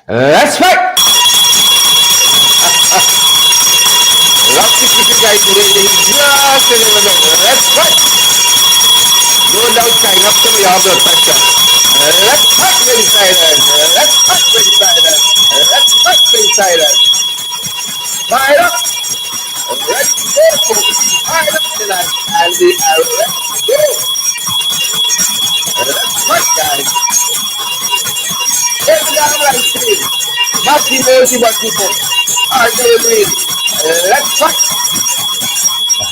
Let's fight! Love to keep you guys waiting just a little bit. Let's fight! No doubt sign up to me, all blood pressure. Let's fight, insiders. Let's fight, insiders. Let's fight, insiders. Fire up! Let's go, folks. Fire up tonight. And we are let's go. Let's fight, guys. Every time I see not the emoji, but people are doing. Let's fight.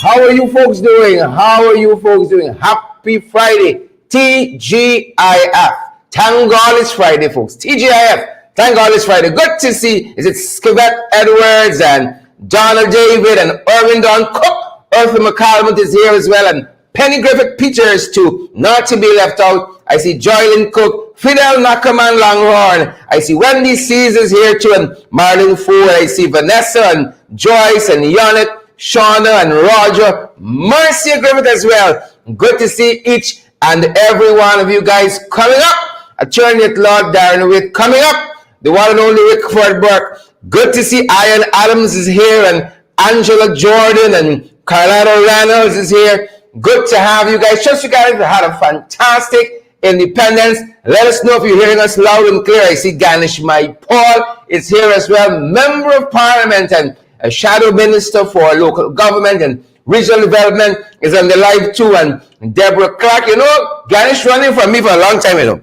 How are you folks doing? How are you folks doing? Happy Friday. TGIF. Thank God it's Friday, folks. TGIF. Thank God it's Friday. Good to see. Is it Skivette Edwards and Donald David and Irvin Don Cook? Earthy McCallum is here as well. And Penny Griffith Peters too. Not to be left out. I see Joylyn Cook, Fidel Nakaman Longhorn. I see Wendy Caesars here too. And Marlon Ford. I see Vanessa and Joyce and Yonit, Shauna and Roger. Marcia Griffith as well. Good to see each and every one of you guys coming up. Attorney at Law Darren with coming up. The one and only Rickford Burke. Good to see Ian Adams is here and Angela Jordan and Carlano Reynolds is here. Good to have you guys. Trust you guys had a fantastic Independence. Let us know if you're hearing us loud and clear. I see Ganesh Mai Paul is here as well. Member of Parliament and a shadow minister for local government and regional development is on the live too. And Deborah Clark, you know, Ganesh running for me for a long time, you know.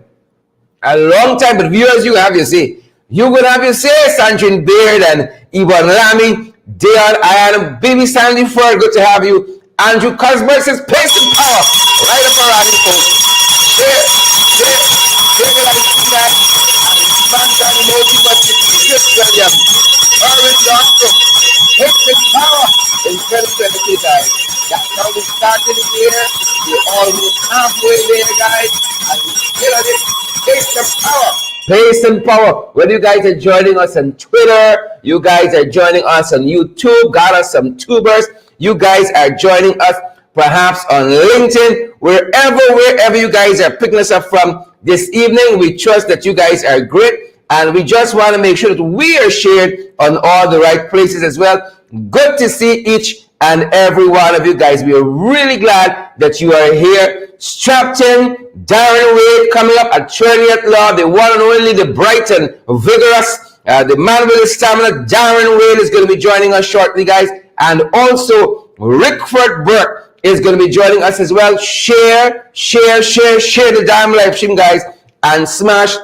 A long time, but viewers, you have your say. You would have your say, Sandrine Beard and Yvonne Lamy, Dion, Ian, Baby Sandy Ford, good to have you. Andrew Cosberg says, place and power. Right up around you, folks. Share the live stream that. And smash that emoji button. Chris William, Irvin Johnson, place and power in 2023, guys. That's how we started the year. We're almost halfway there, guys. And we're still at it. Place and power. Pace and power. Whether you guys are joining us on Twitter, you guys are joining us on YouTube, got us some tubers, you guys are joining us perhaps on LinkedIn, wherever you guys are picking us up from this evening. We trust that you guys are great, and we just want to make sure that we are shared on all the right places as well. Good to see each and every one of you guys. We are really glad that you are here. Strapped in, Darren Wade coming up, attorney at law, the one and only, the bright and vigorous, the man with the stamina. Darren Wade is going to be joining us shortly, guys. And also, Rickford Burke is going to be joining us as well. Share the damn live stream, guys, and smash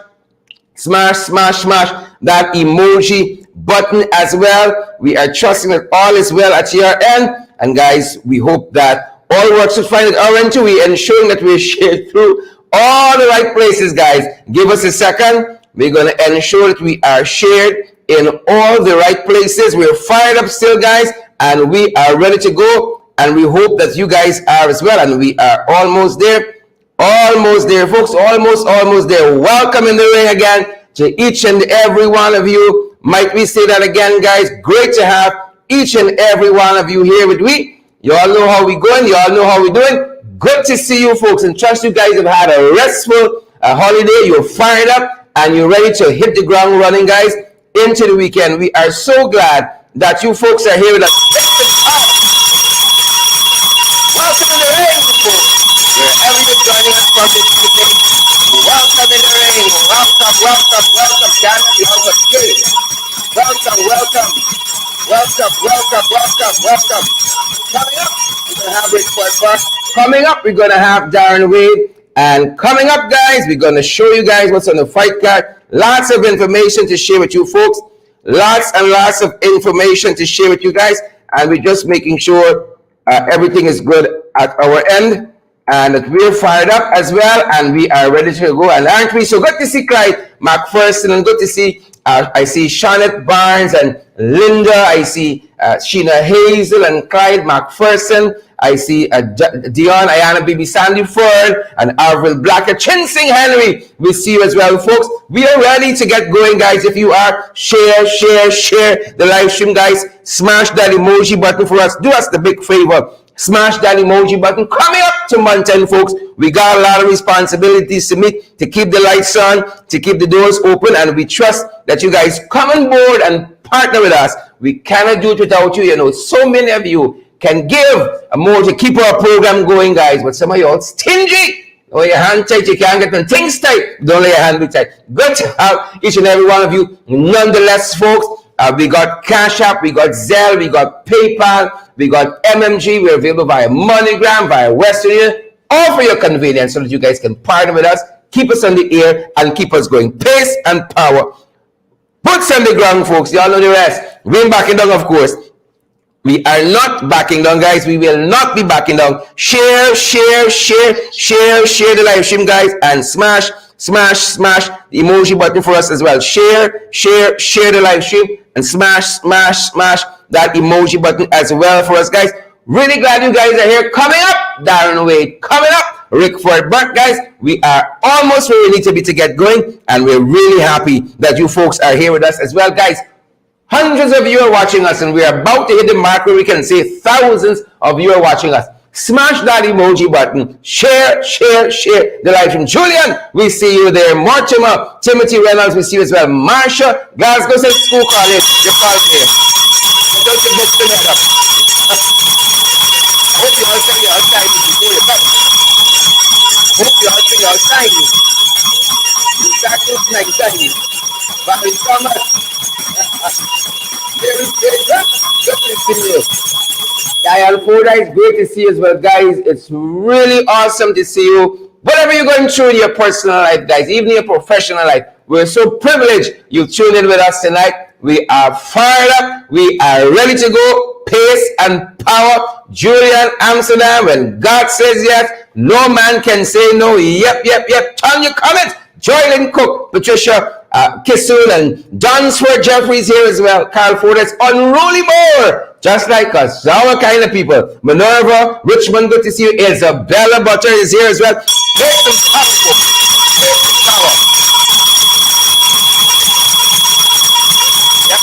that emoji button as well. We are trusting that all is well at your end. And guys, we hope that all works out fine at our end too. We ensuring that we're shared through all the right places, guys. Give us a second. We're going to ensure that we are shared in all the right places. We're fired up still, guys, and we are ready to go. And we hope that you guys are as well. And we are almost there. Almost there, folks. Almost there. Welcome in the ring again to each and every one of you. Might we say that again, guys? Great to have each and every one of you here with me. You all know how we going. You all know how we doing. Good to see you, folks, and trust you guys have had a restful holiday. You're fired up and you're ready to hit the ground running, guys, into the weekend. We are so glad that you folks are here with us. Welcome in the ring, folks. Wherever you're joining us from this evening, welcome in the ring. Welcome. Can't be over good. Welcome. Coming up, we're going to have Darren Wade. And coming up, guys, we're going to show you guys what's on the fight card. Lots of information to share with you folks. Lots and lots of information to share with you guys. And we're just making sure everything is good at our end. And that we're fired up as well. And we are ready to go. And aren't we? So good to see Clyde McPherson. And good to see, I see Shawnette Barnes and Linda. I see Sheena Hazel and Clyde McPherson. I see Dion, Ayana, Bibi Sandy Ford, and Arvil Blacker. Chin Sing Henry, we see you as well, folks. We are ready to get going, guys. If you are, share the live stream, guys. Smash that emoji button for us. Do us the big favor. Smash that emoji button. Coming up to month end, folks, we got a lot of responsibilities to meet, to keep the lights on, to keep the doors open, and we trust that you guys come on board and partner with us. We cannot do it without you. You know, so many of you can give more to keep our program going, guys, but some of you all stingy. Oh, your hand tight, you can't get them things tight. Don't let your hand be tight. Good to have each and every one of you. Nonetheless, folks, we got Cash App, we got Zelle, we got PayPal, we got MMG. We're available via MoneyGram, via Western Union, all for your convenience so that you guys can partner with us, keep us on the air, and keep us going. Pace and power. Boots on the ground, folks. Y'all know the rest. We're backing down, of course. We are not backing down, guys. We will not be backing down. Share the live stream, guys, and smash the emoji button for us as well. Share the live stream and smash that emoji button as well for us, guys. Really glad you guys are here. Coming up, Darren Wade. Coming up, Rickford Burke, guys. We are almost where we need to be to get going, and we're really happy that you folks are here with us as well, guys. Hundreds of you are watching us, and we are about to hit the mark where we can say thousands of you are watching us. Smash that emoji button. Share the live stream. Julian, we see you there. Mortimer, Timothy Reynolds, we see you as well. Marsha, Glasgow State School College, you're called here. Don't you book together. Hope you all say you're outside before you come. Hope you all say you're outside. You start looking like Chinese. Barry Thomas. Very good. Good to see you. Dial Foda, it's great to see you as well, guys. It's really awesome to see you. Whatever you're going through in your personal life, guys, even your professional life, we're so privileged you tuned in with us tonight. We are fired up. We are ready to go. Pace and power. Julian, Amsterdam, when God says yes, no man can say no. Yep. Turn your comment. Joylyn Cook, Patricia Kisul, and Dunsford Jeffries here as well. Carl Ford, it's unruly more, just like us, our kind of people. Minerva, Richmond, good to see you. Isabella Butter is here as well. Pace and power. Pace and power. Yep.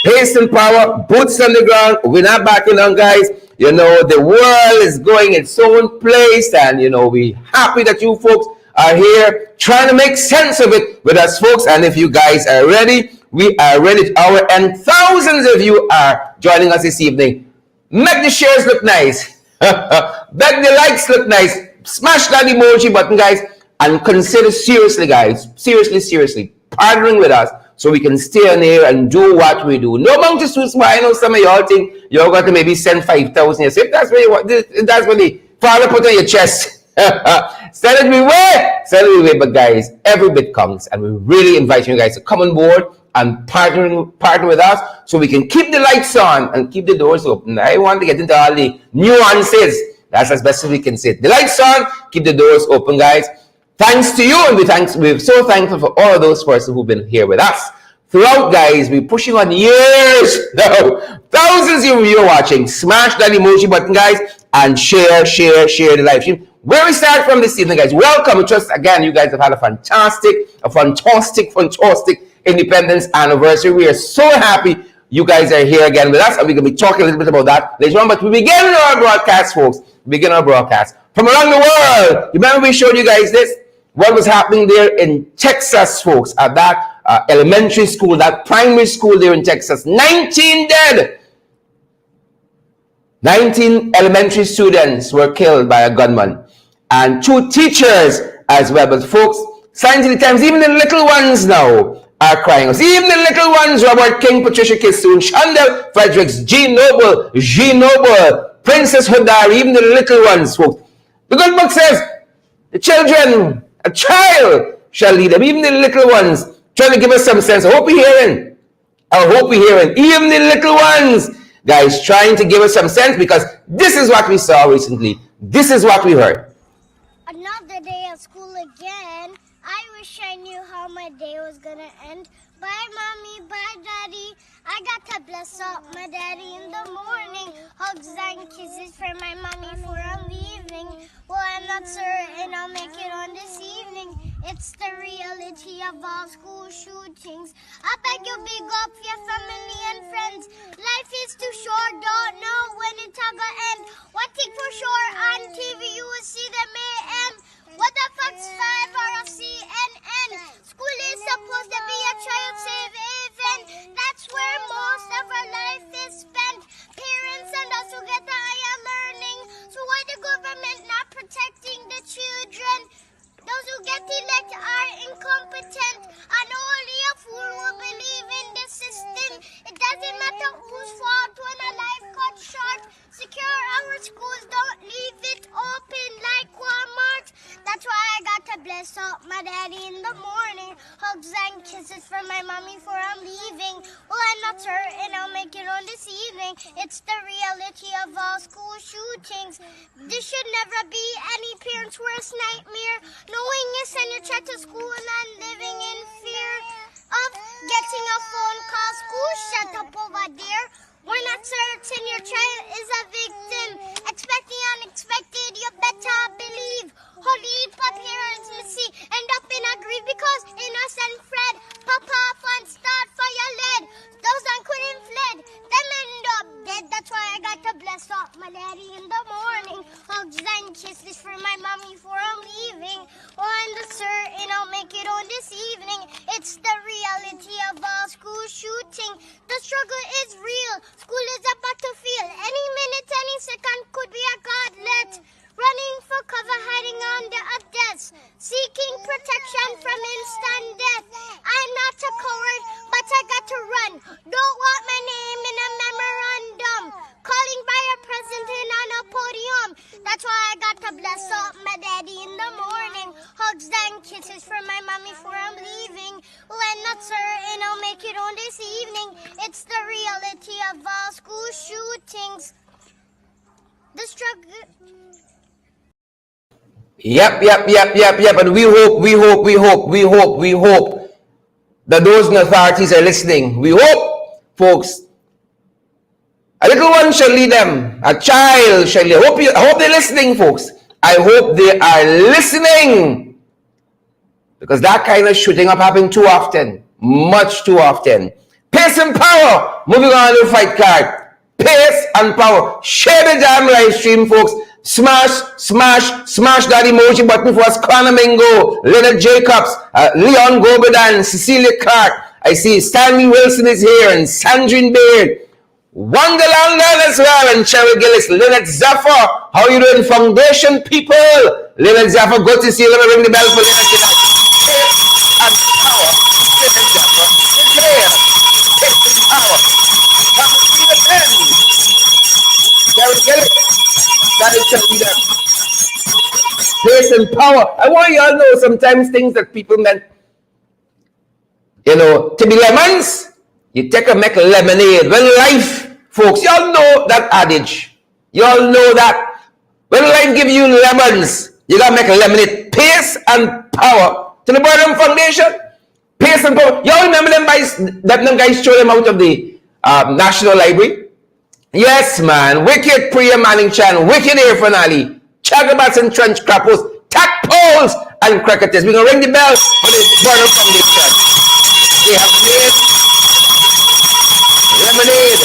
Pace and power, boots on the ground. We're not backing down, guys. You know, the world is going its own place, and you know, we're happy that you folks are here trying to make sense of it with us, folks. And if you guys are ready, we are ready at our end. Thousands of you are joining us this evening. Make the shares look nice. Make the likes look nice. Smash that emoji button, guys, and consider seriously, guys, seriously partnering with us so we can stay on here and do what we do. No amount is too small. I know some of y'all think you're going to maybe send 5,000. If that's what you want, that's what the Father put on your chest. Send it away, but guys, every bit counts, and we really invite you guys to come on board and partner with us so we can keep the lights on and keep the doors open. I want to get into all the nuances. That's as best as we can say. The lights on, keep the doors open, guys. Thanks to you, and we're so thankful for all of those persons who've been here with us throughout, guys. We're pushing on years now. Thousands of you are watching. Smash that emoji button, guys, and share the live stream. Where we start from this evening, guys, welcome. Trust again, you guys have had a fantastic Independence anniversary. We are so happy you guys are here again with us, and we're going to be talking a little bit about that later on. But we begin our broadcast, folks. We begin our broadcast from around the world. You remember we showed you guys this? What was happening there in Texas, folks, at that elementary school, that primary school there in Texas. 19 dead. 19 elementary students were killed by a gunman, and 2 teachers as well. But folks, signs of the times, even the little ones now are crying us. Even the little ones, Robert King, Patricia Kistoon, Chandel Fredericks, G. Noble, Princess Hodari, even the little ones, folks. The good book says, the children, a child shall lead them. Even the little ones, trying to give us some sense. I hope we're hearing. Even the little ones, guys, trying to give us some sense, because this is what we saw recently. This is what we heard. Another day at school again. I wish I knew how my day was gonna end. Bye, Mommy. Bye, Daddy. I got to bless up my daddy in the morning. Hugs and kisses for my mommy for I'm leaving. Well, I'm not certain I'll make it on this evening. It's the reality of all school shootings. I beg you big up your family and friends. Life is too short, don't know when it's gonna end. One thing for sure, on TV you will see the mayhem. What the fuck's 5 or of CNN? School is supposed to be a child safe haven. That's where most of our life is spent. Parents and us who get the higher learning. So why the government not protecting the children? Those who get elected are incompetent, and only a fool will believe in the system. It doesn't matter whose fault when a life cut short. Secure our schools, don't leave it open like Walmart. That's why I got to bless up my daddy in the morning. Hugs and kisses from my mommy for I'm leaving. Well, I'm not certain I'll make it on this evening. It's the reality of all school shootings. This should never be any parent's worst nightmare. Knowing you send your child to school and living in fear of getting a phone call. School shut up over there. We're not certain your child is a victim. Expecting unexpected, you better believe. Holy parents missy end up in a grief because innocent Fred pop off and start fire lead. Those that couldn't fled, them end up dead. That's why I got to bless up my daddy in the morning. Hugs and kisses for my mommy for I'm leaving. Oh, I'm not certain I'll make it on this evening. It's the reality of all school shooting. The struggle is real. School is a battlefield. Any minute, any second could be a godlet. Running for cover, hiding under a desk. Seeking protection from instant death. I'm not a coward, but I got to run. Don't want my name in a memorandum. Calling by a president on a podium. That's why I got to bless up my daddy in the morning. Hugs and kisses for my mommy for I'm leaving. Well, I'm not certain I'll make it on this evening. It's the reality of all school shootings. The struggle... Yep. And we hope that those in authorities are listening. We hope, folks, a little one shall lead them. A child shall lead. I hope they're listening, folks. I hope they are listening. Because that kind of shooting up happening too often. Much too often. Pace and power. Moving on to the fight card. Pace and power. Share the damn live stream, folks. Smash that emoji button for us. Connor Mingo, Leonard Jacobs, Leon Goberdan, Cecilia Clark. I see Stanley Wilson is here, and Sandrine Baird, Wonderland as well, and Cheryl Gillis, Leonard Zaffer. How you doing, Foundation people? Leonard Zaffer, good to see you. Let me ring the bell for Leonard tonight. Pace and power. Leonard Zaffer is here. Pace and power. Come to see the pen. Cheryl Gillis. That is telling them. Pace and power. I want you all to know sometimes things that people meant, to be lemons, you take and make a lemonade. When life, folks, you all know that adage. You all know that. When life give you lemons, you gotta make a lemonade. Pace and power. To the Burnham Foundation, pace and power. You all remember them guys, them guys throw them out of the National Library? Yes, man. Wicked Priya Manning Chan, Wicked Air Finale, Jagabats and Trench Crappos, Tadpoles and Cricketers. We're going to ring the bell for the Burnham Foundation. They have made lemonade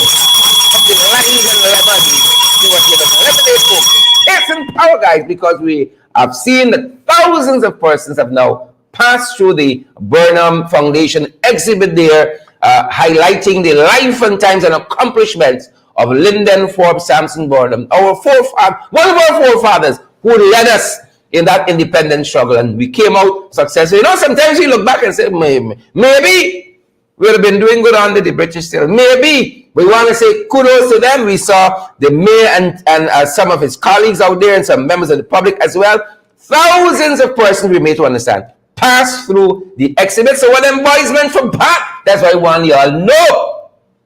of the lines and lemons. See what you have. Lemonade, folks. Pace and power, guys, because we have seen that thousands of persons have now passed through the Burnham Foundation exhibit there, highlighting the life and times and accomplishments of Lyndon Forbes Sampson Burnham, one of our forefathers who led us in that independence struggle, and we came out successful. Sometimes we look back and say, maybe we would have been doing good under the British still. Maybe we want to say kudos to them. We saw the mayor and some of his colleagues out there and some members of the public as well. Thousands of persons, we made to understand, passed through the exhibit. So what them boys meant for back, that's why I want y'all know.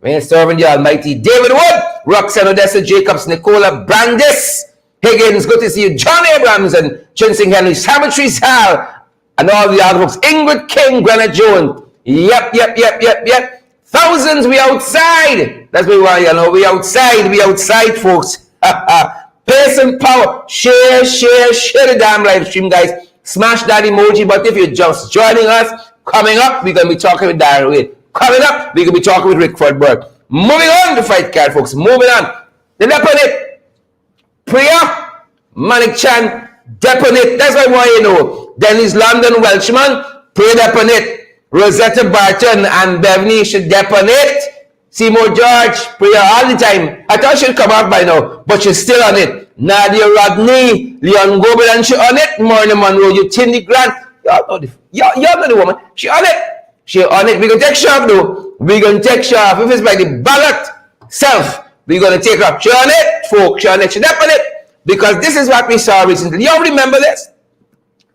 We're serving the Almighty David Wood, Roxanne Odessa Jacobs, Nicola Brandis, Higgins, good to see you, John Abrams and Chinsing Henry, Savitri Sal, and all the other folks, Ingrid King, Granite Jones. Yep. Thousands, we outside. That's what we want, you know. We outside, folks. Pace and power. Share the damn live stream, guys. Smash that emoji. But if you're just joining us, coming up, we're going to be talking with Darren. Coming up, we're going to be talking with Rickford Burke. Moving on to fight card, folks. Moving on. The deponent. Priya, Manik Chan, deponent. That's what I want you to know. Dennis London, Welshman, Priya deponent. Rosetta Barton and Bevney should deponate. Seymour George, Priya all the time. I thought she'd come out by now, but she's still on it. Nadia Rodney, Leon Gobelan, she on it. Morning Monroe, you Tindy Grant. Y'all know the woman. She on it. She on it. We're going to take her off though. We're going to take her off. If it's by the ballot self, we're going to take her off. She on it, folks. She on it. She deponate. Because this is what we saw recently. Y'all remember this?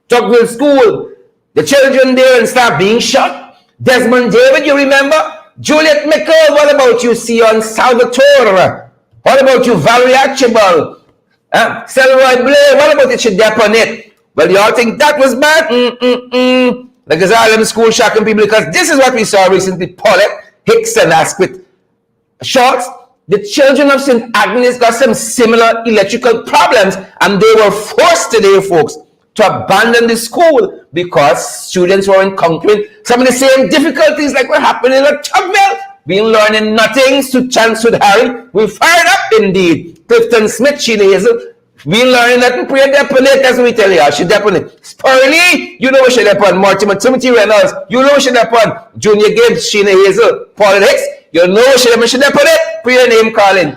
Tocqueville School. The children there and start being shot. Desmond David, you remember? Juliet McCall, what about you, Sion Salvatore? What about you, Valerie Archibald? Selroy Blair, what about it, should deponate? Well, y'all think that was bad? Like it's all them school shocking people, because this is what we saw recently. Paulette, Hicks, and Asquith. Shorts, the children of St. Agnes got some similar electrical problems, and they were forced today, folks, to abandon the school because students were encountering some of the same difficulties like what happened in Tocqueville. Been learning nothing to chance with Harry. We fired up indeed. Clifton Smith, Sheena Hazel. Been learning that in Priya deponate, that's what we tell you. She deponate. Spurley, you know what she deponate. Mortimer Timothy Reynolds, you know what she deponate. Junior Gibbs, Sheena Hazel. Paul Hicks, you know what she deponate. Priya name calling.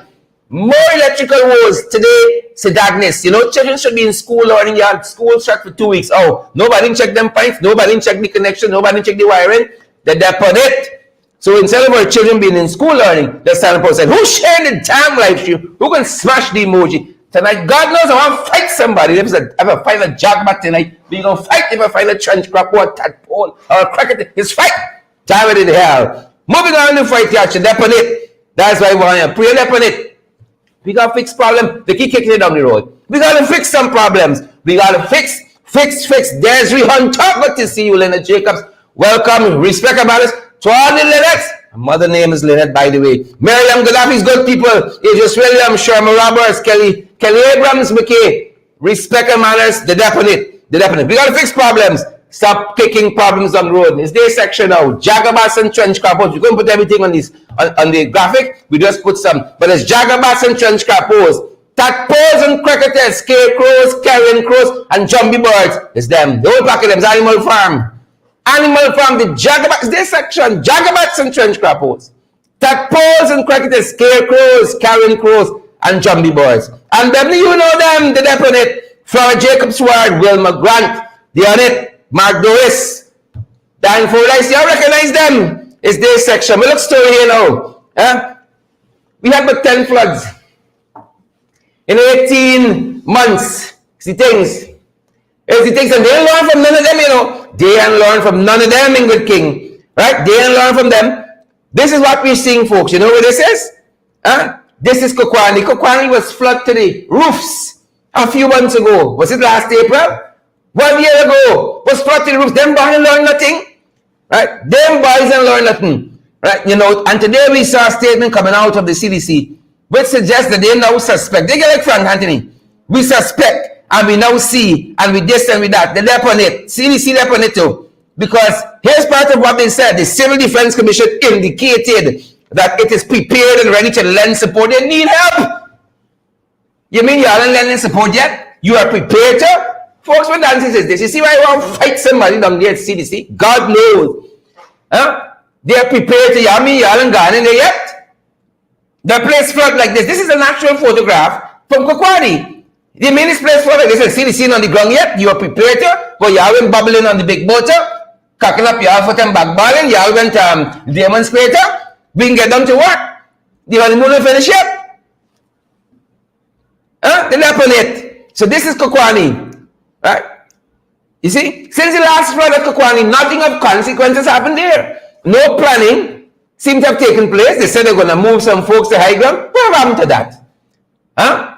More electrical woes today, St. Agnes. You know, children should be in school learning. You had school shut for 2 weeks. Oh, nobody check them pipes. Nobody check the connection. Nobody check the wiring. They deponate. So instead of our children being in school learning, they stand up and say, who shared the damn live stream? Who can smash the emoji? Tonight, God knows I want to fight somebody. If I find a jagbat tonight, we're going to fight. If I find a trench crab or a tadpole or a cricket, it's fight. Time it in hell. Moving on to fight, you should deponate. That's why we want to pray deponate. We got to fix problems. They keep kicking it down the road. We got to fix some problems. We got to fix. There's Hunter. Good to see you, Leonard Jacobs. Welcome. Respect about us. To all the Leonards. My mother name is Leonard, by the way. Miriam Gaddafi's good people. Idris William, Sherman Roberts, Kelly Abrams, McKay. Respect and manners. The deponent. We got to fix problems. Stop kicking problems on the road. It's their section now. Jagabats and trench crapos. We couldn't put everything on this on the graphic. We just put some. But it's Jagabats and trench crapos. Tadpoles and cricketers, scarecrows, carrion crows, and jumpy birds. It's them. The whole pack of them is Animal Farm. The Jagabats, their section. Jagabats and trench crapos. Tadpoles and cricketers, scarecrows, carrion crows, and jumpy birds. And them, you know them. The deponent. Flora Jacobs Ward, Wilma Grant. They on it. Mark Doris, Dan Fordyce, you recognize them. It's their section. We look story here now. We had about 10 floods in 18 months. See things. And they didn't learn from none of them, you know. They didn't learn from none of them, Ingrid King. Right? They didn't learn from them. This is what we're seeing, folks. You know what this is? This is Kokwani. Kokwani was flooded to the roofs a few months ago. Was it last April? 1 year ago, was flooded to the roofs. Them boys learn nothing. Right? Them boys didn't learn nothing. Right? You know, and today we saw a statement coming out of the CDC which suggests that they now suspect. They get like Frank Anthony. We suspect and we now see and we this and we that. They lep on it. CDC lep on it too. Because here's part of what they said. The Civil Defense Commission indicated that it is prepared and ready to lend support. They need help. You mean you haven't lending support yet? You are prepared to? Folks, what Nancy says this. You see why I want to fight somebody down there at CDC? God knows. They are prepared to. You mean you haven't gone in there yet? The place flood like this. This is an actual photograph from Kokwani. You mean this place flood like this? CDC on the ground yet? You are prepared to? But you haven't bubbling on the big motor, cocking up your foot and backballing. You haven't demonstrator. We can get them to work. The honeymoon finish yet? They lap on it. So this is Kokwani. Right? You see? Since the last flood at Kokwani, nothing of consequences happened there. No planning seems to have taken place. They said they're going to move some folks to high ground. What happened to that?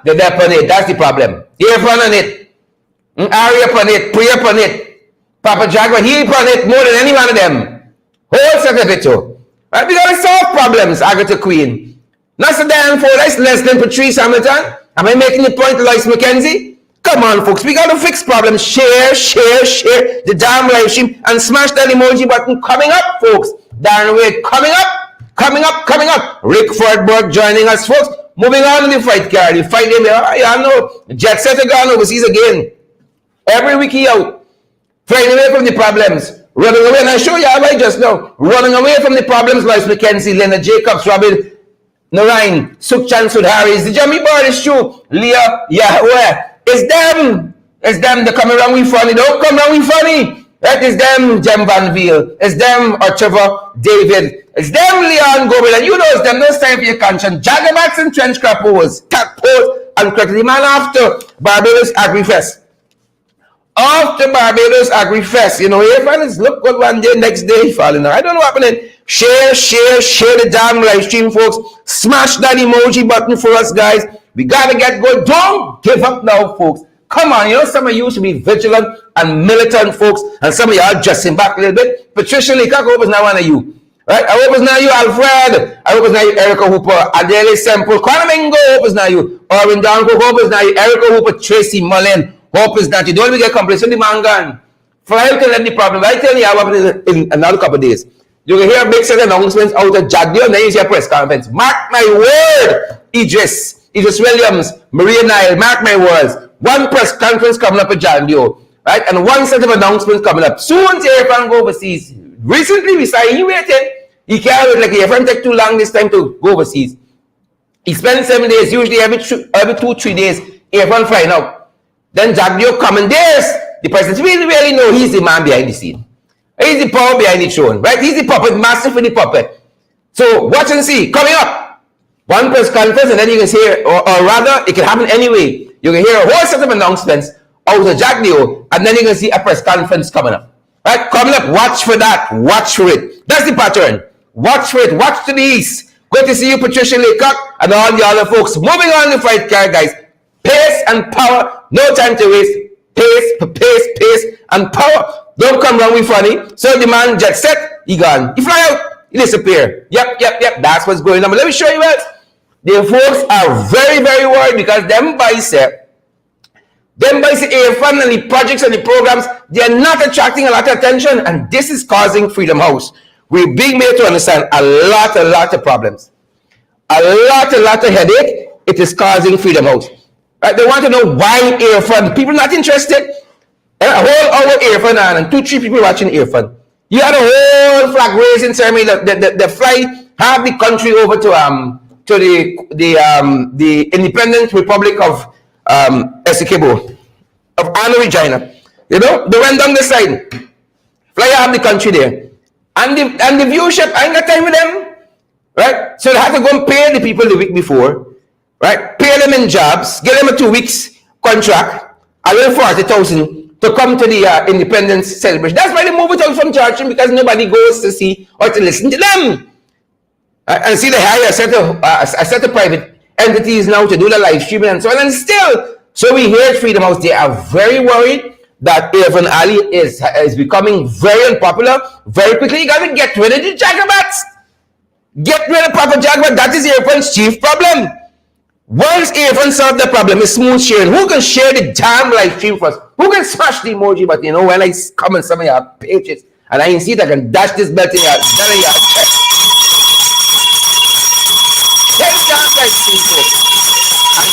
They're there upon it. That's the problem. Here upon it. Ari upon it. Priya upon it. Papa Jaguar, he upon it more than any one of them. Whole set of it too. Right? We gotta solve problems, Agatha Queen. Not so damn for that's less than Patrice Hamilton. Am I making the point, Lois McKenzie? Come on, folks. We gotta fix problems. Share the damn live stream and smash that emoji button. Coming up, folks. Darren Wade coming up. Rickford Burke joining us, folks. Moving on to the fight card. The fight name, y'all know. Jet Setter gone overseas again. Every week he out. Flying away from the problems. Running away. And I show you how I just know. Running away from the problems, Lois McKenzie, Leonard Jacobs, Robin Narain, Sukhchan Sudharis, the Jamie Bird is true. Leah Yahweh. It's them. They come around with funny. Don't come around with funny. Right? It's them, Jem Van Veal. It's them, Trevor David. It's them, Leon Gobel. And you know it's them. No time for your conscience. Jagabats and trench crappos. Cat pose and crack the man after Barbados Agri-Fest. After Barbados Agri-Fest. You know, here fans look good one day, next day falling out. I don't know what happening. Share the damn live stream, folks. Smash that emoji button for us, guys. We gotta get good. Don't give up now, folks. Come on, you know, some of you should be vigilant and militant, folks, and some of you are dressing back a little bit. Patricia Leacock, I hope it's not one of you. Right? I hope it's not you, Alfred. I hope it's not you, Erica Hooper. Adele Semple. Kwanamingo, I hope it's not you. Orin Downco, hope it's not you. Erica Hooper, Tracy Mullen. Hope it's not you. Don't even get complacent. The man gone. Fly can let the problem. I tell you, I will happen in another couple of days. You can hear big set announcements out of Jagdio, and then you see a press conference. Mark my word, Idris Williams, Maria Nile, mark my words. One press conference coming up at Jagdio, right? And one set of announcements coming up. Soon, Darren go overseas. Recently, we saw he waited. He can't wait, like, if it take too long this time to go overseas. He spends 7 days, usually every 2-3 days, Irfan flying out. Then Jagdio commandeers. The president really know he's the man behind the scene. He's the power behind the throne, right? He's the puppet master for the puppet. So watch and see. Coming up, one press conference, and then you can hear, or rather, it can happen anyway. You can hear a whole set of announcements out of Jagdio, and then you can see a press conference coming up. Right? Coming up, watch for that. Watch for it. That's the pattern. Watch for it. Watch to the east. Good to see you, Patricia Leacock, and all the other folks. Moving on the fight card, guys. Pace and power. No time to waste. Pace, and power. Don't come wrong with funny. So the man jet set, he gone. He fly out, he disappear. Yep. That's what's going on. But let me show you what. The folks are very, very worried because them boys Irfan and the projects and the programs, they are not attracting a lot of attention, and this is causing Freedom House. We're being made to understand a lot of problems. A lot of headache. It is causing Freedom House. Right? They want to know why Irfan. People not interested. A whole hour Irfan and 2-3 people watching Irfan. You had a whole flag raising ceremony. The flight have the country over to the Independent Republic of Essequibo, of Anna Regina. You know, they went down the side. Fly have the country there. And the viewership, I ain't got time with them. Right? So they had to go and pay the people the week before. Right? Pay them in jobs, give them a 2 weeks contract, a little 40,000 to come to the independence celebration. That's why they move it out from Churchill, because nobody goes to see or to listen to them. And see, they hire a set of private entities now to do the live streaming and so on. And still, so we hear at Freedom House, they are very worried that Irfan Ali is becoming very unpopular very quickly. You got to get rid of the Jagabats. Get rid of Papa Jagabat. That is Irfan's chief problem. Once Irfan solved the problem, is smooth sharing. Who can share the damn live stream for us? Who can smash the emoji? But you know, when I come on some of your pages and I see it, I can dash this belt in your chest. Take the damn live stream, folks. And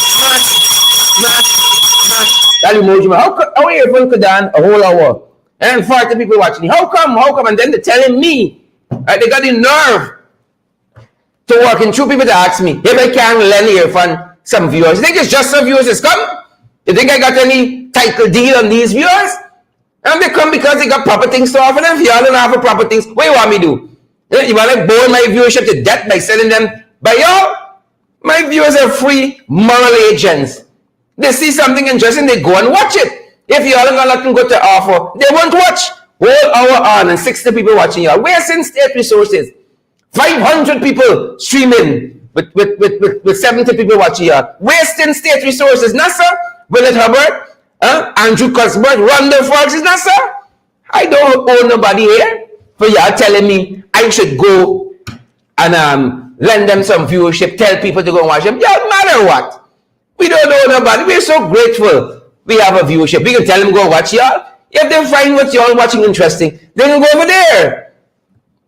smash that emoji. How Irfan could done a whole hour and 40 people watching? How come? And then they're telling me, right, they got the nerve to work in 2 people to ask me if I can lend Irfan some viewers. You think it's just some viewers that's come? You think I got any title deal on these viewers? And they come because they got proper things to offer them. If y'all don't offer proper things, what you want me to do? You want to bore my viewership to death by selling them? But y'all, my viewers are free moral agents. They see something interesting, they go and watch it. If y'all ain't got nothing good to offer, they won't watch. Whole hour on and 60 people watching y'all. Where's in state resources? 500 people streaming with 70 people watching y'all. Wasting state resources. NASA, Willett Hubbard, Andrew Cuthbert, Rhonda Fox is NASA. I don't own nobody here for y'all telling me I should go and lend them some viewership, tell people to go and watch them. Don't matter what. We don't know nobody. We're so grateful we have a viewership. We can tell them go watch y'all. If they find what y'all watching interesting, they can go over there.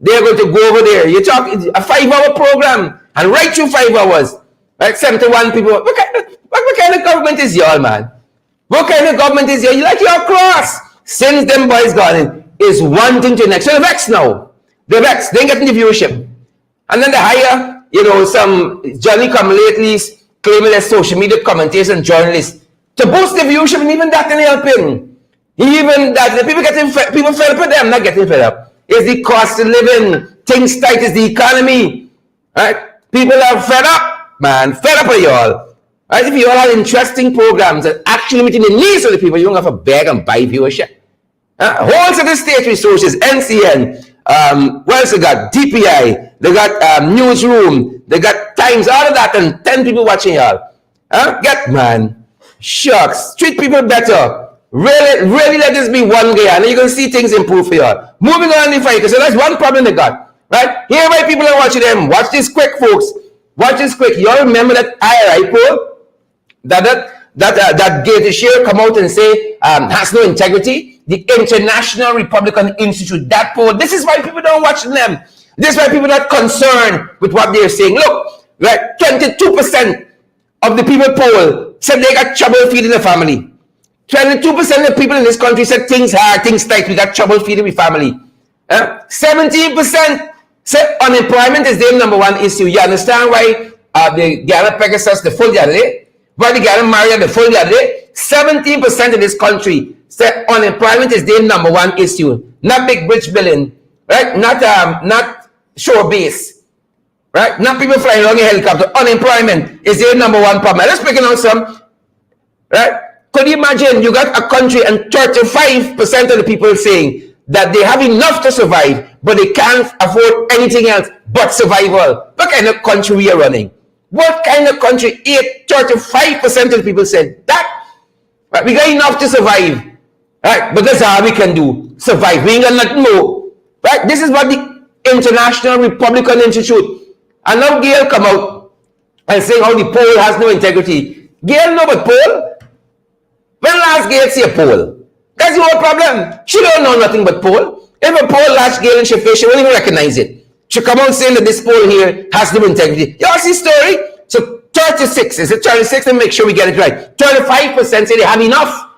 They're going to go over there. You talk a 5-hour program and right through 5 hours. Right? 71 people. What kind of government is y'all, man? What kind of government is y'all? You like your cross. Since them boys got in, is one thing to the next. So they're vexed now. They're vexed. They ain't getting the viewership. And then they hire, some Johnny come latelys, claiming as social media commentators and journalists to boost the viewership, and even that ain't helping. Even that, the people fed up with them, not getting fed up. It's the cost of living, things tight is the economy. Right? People are fed up, man, fed up with y'all. Right? If you all have interesting programs that actually meeting the needs of the people, you don't have to beg and buy viewership. Whole set of state resources, NCN, what else they got? DPI, they got Newsroom, they got Times, all of that, and 10 people watching y'all. Man, shucks, treat people better. Really let this be one day, and you're going to see things improve for y'all. Moving on in fight, so that's one problem they got. Right? Here, why people are watching them. Watch this quick, folks. Watch this quick. Y'all remember that IRI poll? That Gate Share come out and say has no integrity. The International Republican Institute, that poll. This is why people don't watch them. This is why people are not concerned with what they're saying. Look, right, 22% of the people polled said they got trouble feeding the family. 22% of the people in this country said things hard, things tight, we got trouble feeding the family. 17% said unemployment is their number one issue. You understand why the Ghana Pegasus, the full the other day? Why the Ghana Maria, the full the other day? 17% of this country said unemployment is their number one issue. Not big bridge building, right? Not shore base, right? Not people flying along in helicopter. Unemployment is their number one problem. Let's break it down some, right? Could you imagine you got a country and 35% of the people saying that they have enough to survive, but they can't afford anything else but survival? What kind of country we are running? What kind of country? 35% of the people said that. Right? We got enough to survive. Right? But that's all we can do. Survive. We ain't got nothing more. Right? This is what the International Republican Institute. And now Gail come out and saying how the poll has no integrity. Gail know but poll? When last Gail see a poll? That's the whole problem. She don't know nothing but poll. If a poll last Gail in she face, she won't even recognize it. She come out saying that this poll here has no integrity. You all see story? So 36, is it 36? Let me make sure we get it right. 35% say they have enough,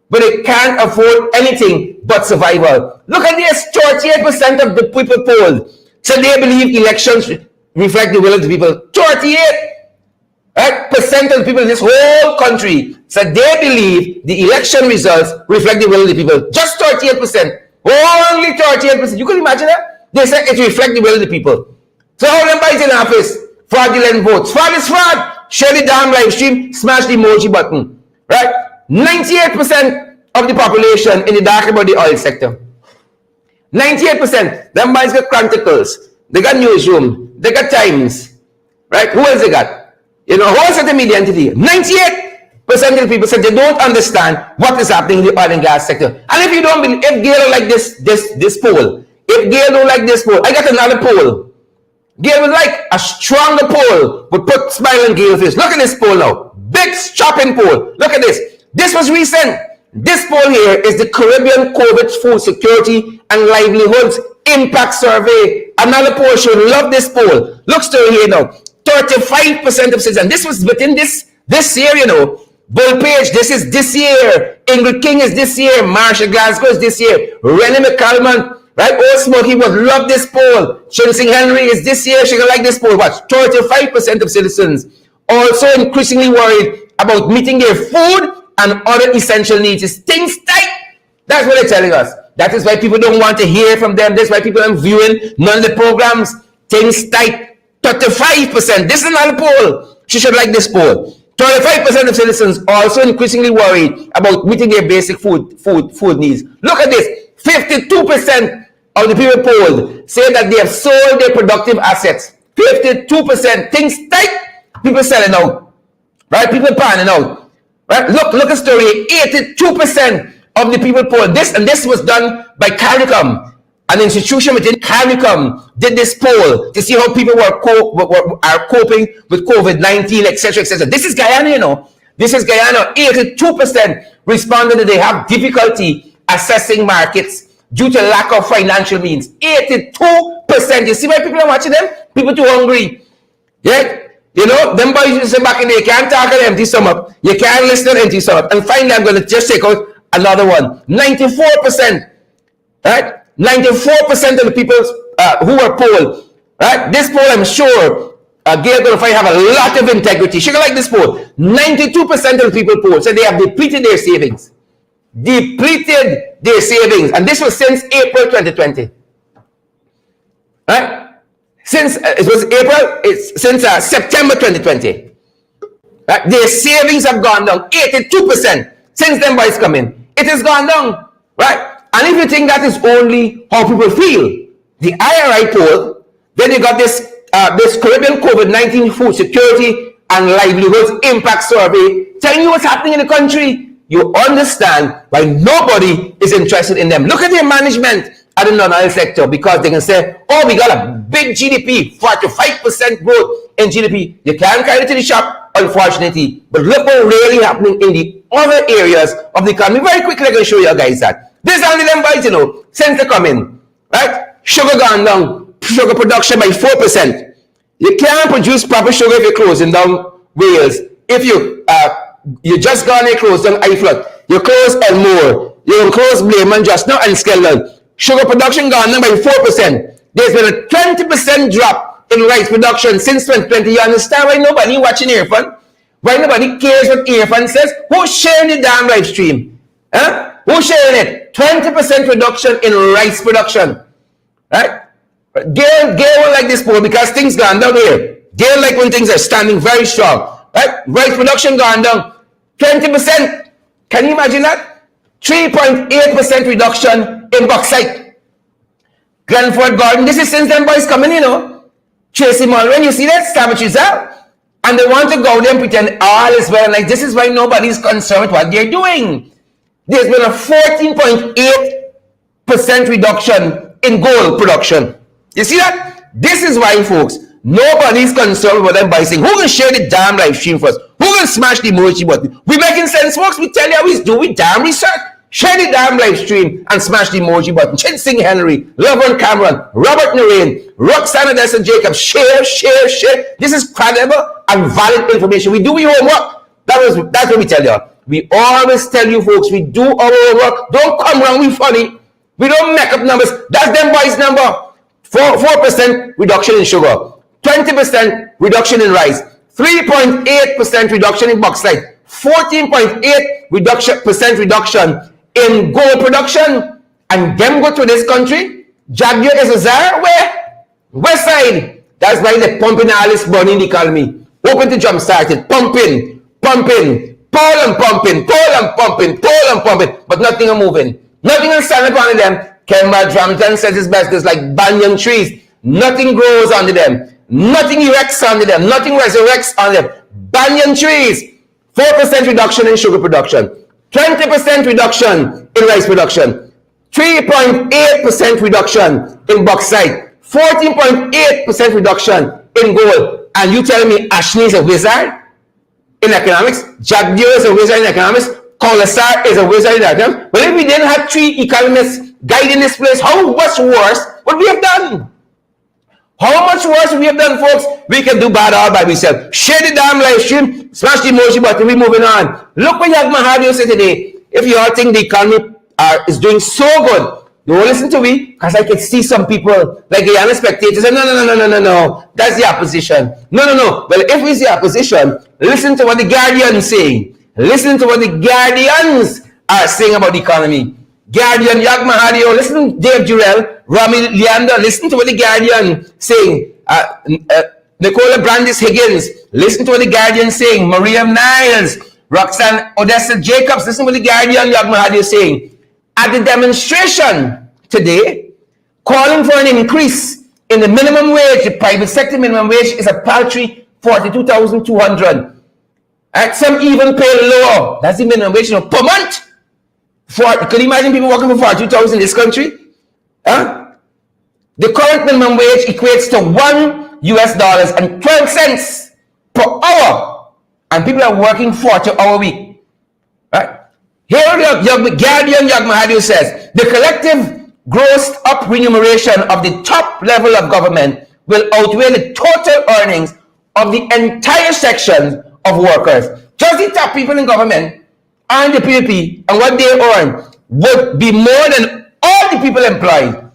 but they can't afford anything but survival. Look at this, 38% of the people polled. So they believe elections reflect the will of the people. 38%. Right? Percent of the people in this whole country said they believe the election results reflect the will of the people. Just 38%. Only 38%. You can imagine that? They said it reflects the will of the people. So all them guys in office, fraudulent votes. Fraud is fraud. Share the damn live stream, smash the emoji button. Right? 98% of the population in the dark about the oil sector. 98%. Them guys got Chronicles. They got Newsroom. They got Times. Right? Who else they got? Whole set of media entity, 98% of the people said they don't understand what is happening in the oil and gas sector. And if you don't believe, if Gail don't like this poll, if Gail don't like this poll, I got another poll. Gail would like a stronger poll, would put smile on Gail's face. Look at this poll now. Big shopping poll. Look at this. This was recent. This poll here is the Caribbean COVID Food Security and Livelihoods Impact Survey. Another poll should love this poll. Look still here now. 35% of citizens. This was within this year, Bull Page, this is this year. Ingrid King is this year. Marsha Glasgow is this year. Rennie McCalman, right? Old Smokey would love this poll. Sing Henry is this year. She gonna like this poll. Watch, 35% of citizens also increasingly worried about meeting their food and other essential needs. It's things tight. That's what they're telling us. That is why people don't want to hear from them. That's why people aren't viewing none of the programs. Things tight. 35%. This is another poll. She should like this poll. 35% of citizens also increasingly worried about meeting their basic food needs. Look at this. 52% of the people polled say that they have sold their productive assets. 52%. Things tight. People selling out. Right? People panning out. Right? Look at the story. 82% of the people polled. This was done by CARICOM. an institution within CARICOM did this poll to see how people are coping with COVID-19, etc., etc. This is Guyana, you know. This is Guyana. 82% responded that they have difficulty assessing markets due to lack of financial means. 82%. You see why people are watching them? People too hungry. Yeah? You know, them boys used to say back in the day, you can't talk an empty stomach. You can't listen to an empty stomach. And finally, I'm going to just take out another one. 94%. Right? 94% of the people who were polled. Right? This poll, I'm sure, Gail going to find have a lot of integrity. She going to like this poll. 92% of the people polled said they have depleted their savings. Depleted their savings. And this was since April 2020. Right? Since it was April, it's since September 2020. Right? Their savings have gone down 82% since them boys come in. It has gone down, right? And if you think that is only how people feel, the IRI poll, then you got this this Caribbean COVID-19 food security and livelihoods impact survey telling you what's happening in the country. You understand why nobody is interested in them. Look at their management at the non-oil sector, because they can say, oh, we got a big GDP, 4 to 5% growth in GDP. You can't carry it to the shop, unfortunately. But look what's really happening in the other areas of the economy. Very quickly, I'm going to show you guys that. This is only them boys, you know, since they come in, right? Sugar gone down, sugar production by 4%. You can't produce proper sugar if you're closing down Wales. If you just gone and closed down Iflot, you close Elmore, you close Blayman just now and Skeldon. Sugar production gone down by 4%. There's been a 20% drop in rice production since 2020. You understand why nobody watching Earphone? Why nobody cares what Earphone says? Who's sharing the damn live stream? Huh? Who's sharing it? 20% reduction in rice production. Right? Gail won't like this poll because things gone down here. Gail like when things are standing very strong. Right? Rice production gone down 20%. Can you imagine that? 3.8% reduction in bauxite. Glenford Garden, this is since them boys coming, you know. Tracy Mullen, you see that? Savages out. And they want to go there and pretend all is well. Like, this is why nobody's concerned with what they're doing. There's been a 14.8% reduction in gold production. You see that? This is why, folks, nobody's concerned with what them boys saying. Who can share the damn live stream for us? Who can smash the emoji button? We making sense, folks. We tell you how we do. We damn research. Share the damn live stream and smash the emoji button. Chinsing Henry, Lovern Cameron, Robert Noreen, Roxana Dessa Jacob. Share. This is credible and valid information. We do your homework. That's what we tell you. We always tell you, folks, we do our homework. Don't come around, we funny. We don't make up numbers. That's them boys' number. 4% reduction in sugar. 20% reduction in rice. 3.8% reduction in bauxite. 14.8% reduction in gold production. And them go to this country. Jaguar is a czar. Where? West side. That's why they're pumping all this money in the economy. Open to jumpstart it. Pumping. Pull and pumping. But nothing are moving. Nothing is standing up under them. Kemba Drampton says it's best. It's like banyan trees. Nothing grows under them. Nothing erects under them. Nothing resurrects under them. Banyan trees. 4% reduction in sugar production. 20% reduction in rice production. 3.8% reduction in bauxite. 14.8% reduction in gold. And you tell me Ashley is a wizard in economics? Jaguar is a wizard in economics? Colasar is a wizard in economics? Well, if we didn't have 3 economists guiding this place, how much worse would we have done? How much worse would we have done, folks? We can do bad all by ourselves. Share the damn live stream, smash the emoji button, we're moving on. Look what Yagmahadio said today. If you all think the economy is doing so good, you will listen to me, because I can see some people, like the other spectators, say, no, that's the opposition. No. Well, if it's the opposition, listen to what the Guardian's saying. Listen to what the Guardians are saying about the economy. Guardian, Yagmahadio, listen to Dave Jurel, Rami Leander, listen to what the Guardian saying. Nicola Brandis Higgins, listen to what the Guardian saying. Maria Niles, Roxanne Odessa Jacobs, listen to what the Guardian, Yagmahadio saying. At the demonstration today, calling for an increase in the minimum wage, the private sector minimum wage is a paltry 42,200. And some even pay lower. That's the minimum wage, per month. Can you imagine people working for 42,000 in this country? Huh? The current minimum wage equates to $1 per hour, and people are working 40-hour week. Right? Here, Guardian Yagmahadi says the collective grossed up remuneration of the top level of government will outweigh the total earnings of the entire section of workers. Just the top people in government and the PPP and what they earn would be more than all the people employed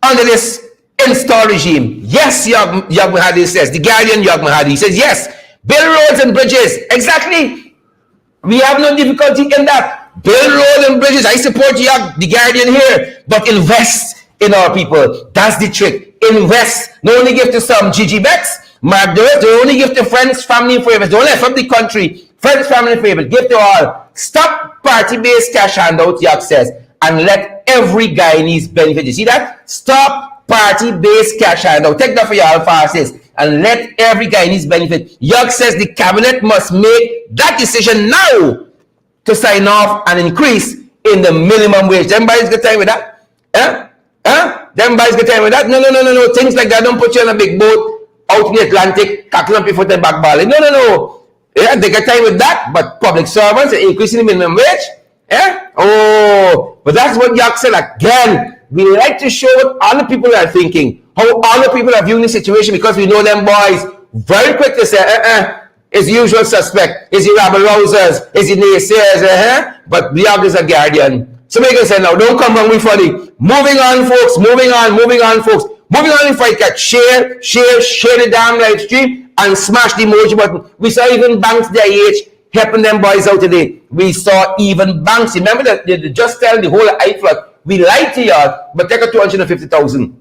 under this installed regime. Yes, Yagmahadi says, the Guardian Yagmahadi says, yes, build roads and bridges. Exactly. We have no difficulty in that. Build roads and bridges. I support the Guardian here, but invest in our people. That's the trick. Invest. Not only give to some Gigi Becks, Mark Durst, don't only give to friends, family, and favorites. Don't let from the country. Friends, family, and favorites. Give to all. Stop party-based cash handout, Yag says, and let every Guyanese benefit. You see that? Stop party-based cash handout. Take that for your alpha, and let every Guyanese benefit. Yag says the cabinet must make that decision now to sign off an increase in the minimum wage. Everybody's got time with that? Everybody's got time with that? No. Things like that don't put you on a big boat out in the Atlantic, tackling up before the back ball. No. Yeah, they got time with that, but public servants are increasing the minimum wage. Yeah? Oh, but that's what Yak said again. We like to show what other people are thinking, how other people are viewing the situation, because we know them boys very quick to say, it's the usual suspect, it's the rabble-rousers, it's the naysayers, but Yak is a Guardian. So make us say, now, don't come wrong with funny. Moving on, folks, moving on, folks. Moving on, if I can share the damn live stream and smash the emoji button. We saw even Banks DIH helping them boys out today. We saw even Banks. Remember that they just tell the whole IFLOT, we lied to y'all, but take a 250,000.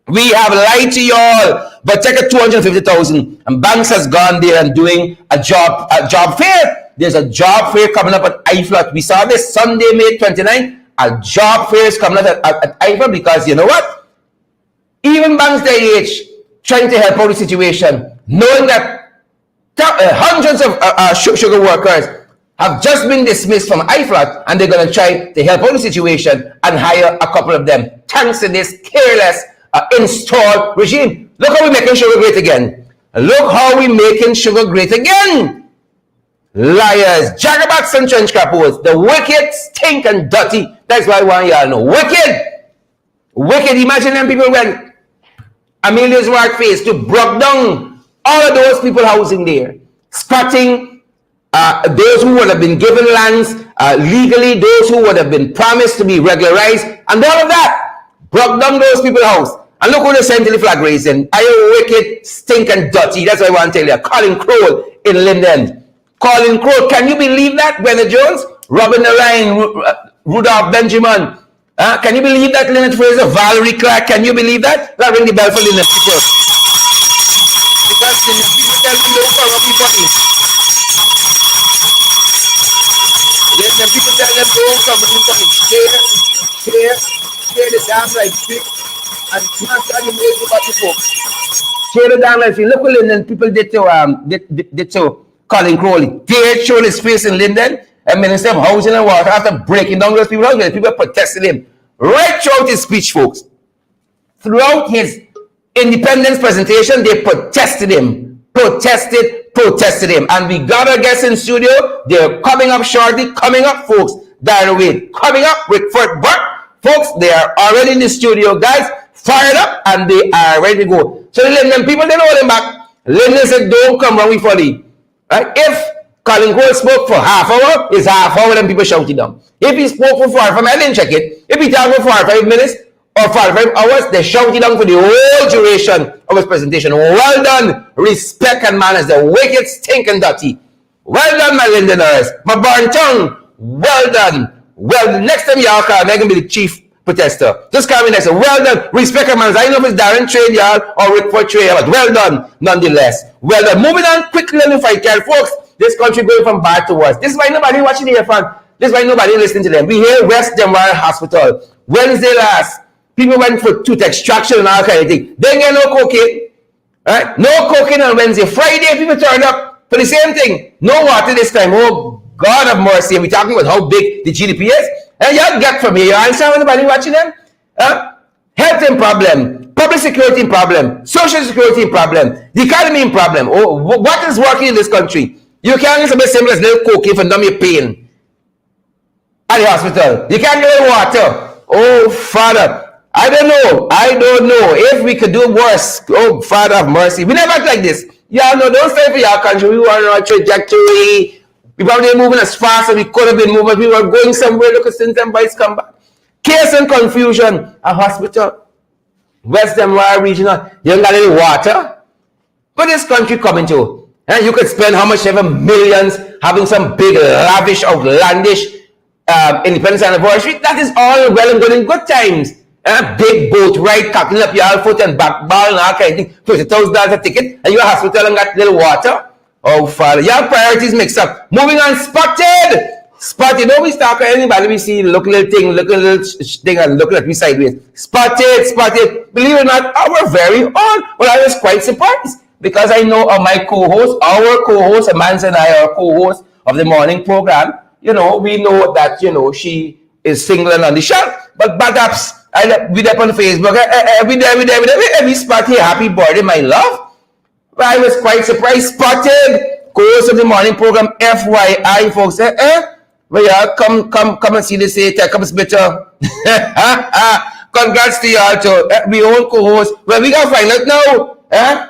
We have lied to y'all, but take a 250,000. And Banks has gone there and doing a job fair. There's a job fair coming up at IFLOT. We saw this Sunday, May 29th. A job fair is coming up at IFLOT, because you know what? Even Banks DIH trying to help out the situation, knowing that hundreds of sugar workers have just been dismissed from IFLOT, and they're going to try to help out the situation and hire a couple of them, thanks to this careless installed regime. Look how we're making sugar great again. Look how we're making sugar great again. Liars, Jagabats and trench capos, the wicked, stink and dirty. That's why I want y'all know. Wicked. Imagine them people when Amelia's work face to broke down all of those people housing there, squatting those who would have been given lands legally, those who would have been promised to be regularized, and all of that broke down those people's house. And look who they sent to the flag raising. Are you wicked, stink and dirty? That's what I want to tell you. Colin Crowell in Linden. Colin Crowell, can you believe that? Bernard Jones, Robin Ryan, Rudolph Benjamin. Can you believe that? Lynette Fraser, Valerie Clark, can you believe that? That ring the bell for Lynette people. Because Lynette people tell them don't come up with money. Lynette people tell them don't come up with money. Share the damn life stream and smash animals about the folks. Share the damn life stream. Look what Linden people did to Colin Crowley. They showed his face in Linden. And Minister of Housing and Water, after breaking down those people's houses, people protested him right throughout his speech, folks. Throughout his independence presentation, they protested him. Protested him. And we got our guests in studio. They're coming up shortly. Coming up, folks. Darren Wade. Coming up, Rickford Burke. Folks, they are already in the studio, guys. Fired up, and they are ready to go. So the Linden people, they don't hold him back. Linden said, don't come wrong with funny. Right? If Colin Cole spoke for half hour, it's half hour and people shouting down. If he spoke for 45 minutes, I didn't check it. If he talked for 45 minutes or 45 hours, they shouted down for the whole duration of his presentation. Well done, respect and manners, the wicked, stink and dirty. Well done, my Lindeners. My born tongue, well done. Well, next time y'all call me, I'm going to be the chief protester. Just call me next time. Well done, respect and manners. I don't know if it's Darren trade y'all or Rickford trade y'all, but well done, nonetheless. Well done. Moving on quickly, if I can, folks. This country going from bad to worse. This is why nobody watching here, fam. This is why nobody listening to them. We hear West Denver Hospital. Wednesday last, people went for tooth extraction and all kind of thing. They get no cocaine. Right? No cocaine on Wednesday. Friday, people turned up for the same thing. No water this time. Oh, God of mercy. And we're talking about how big the GDP is. And y'all get from here. You understand anybody watching them? health in problem, public security in problem, social security in problem, the economy in problem. Oh, what is working in this country? You can't get something simple as little cocaine for numb your pain at the hospital. You can't get water. Oh, Father, I don't know. If we could do worse. Oh, Father of mercy. We never act like this. Y'all know, don't stay for your country. We were on a trajectory. We probably moving as fast as we could have been moving. We were going somewhere. Look at since them boys come back. Chaos and confusion. A hospital. West Denver regional. You ain't got any water. But this country coming to. And you could spend how much ever millions having some big, lavish, outlandish independence anniversary. That is all well and good in good times. Big boat ride, cutting up your foot and back ball and all kind of thing. $50,000 a ticket. And you're a hospital and got little water. Oh, Father. Your priorities mixed up. Moving on, spotted. Spotted. Don't we start at anybody. We see look little thing and looking at me sideways. Spotted. Believe it or not, our very own. Well, I was quite surprised. Because I know my co-host, our co-host, Amanda and I are co-hosts of the morning program. You know, we know that, you know, she is single and on the shelf. But perhaps we up on Facebook every spot here. Happy birthday, my love. But I was quite surprised. Spotted, co-host of the morning program, FYI, folks. Well, yeah, come and see this later. Come better. Congrats to y'all too. We own co-host. Well, we gotta find out now.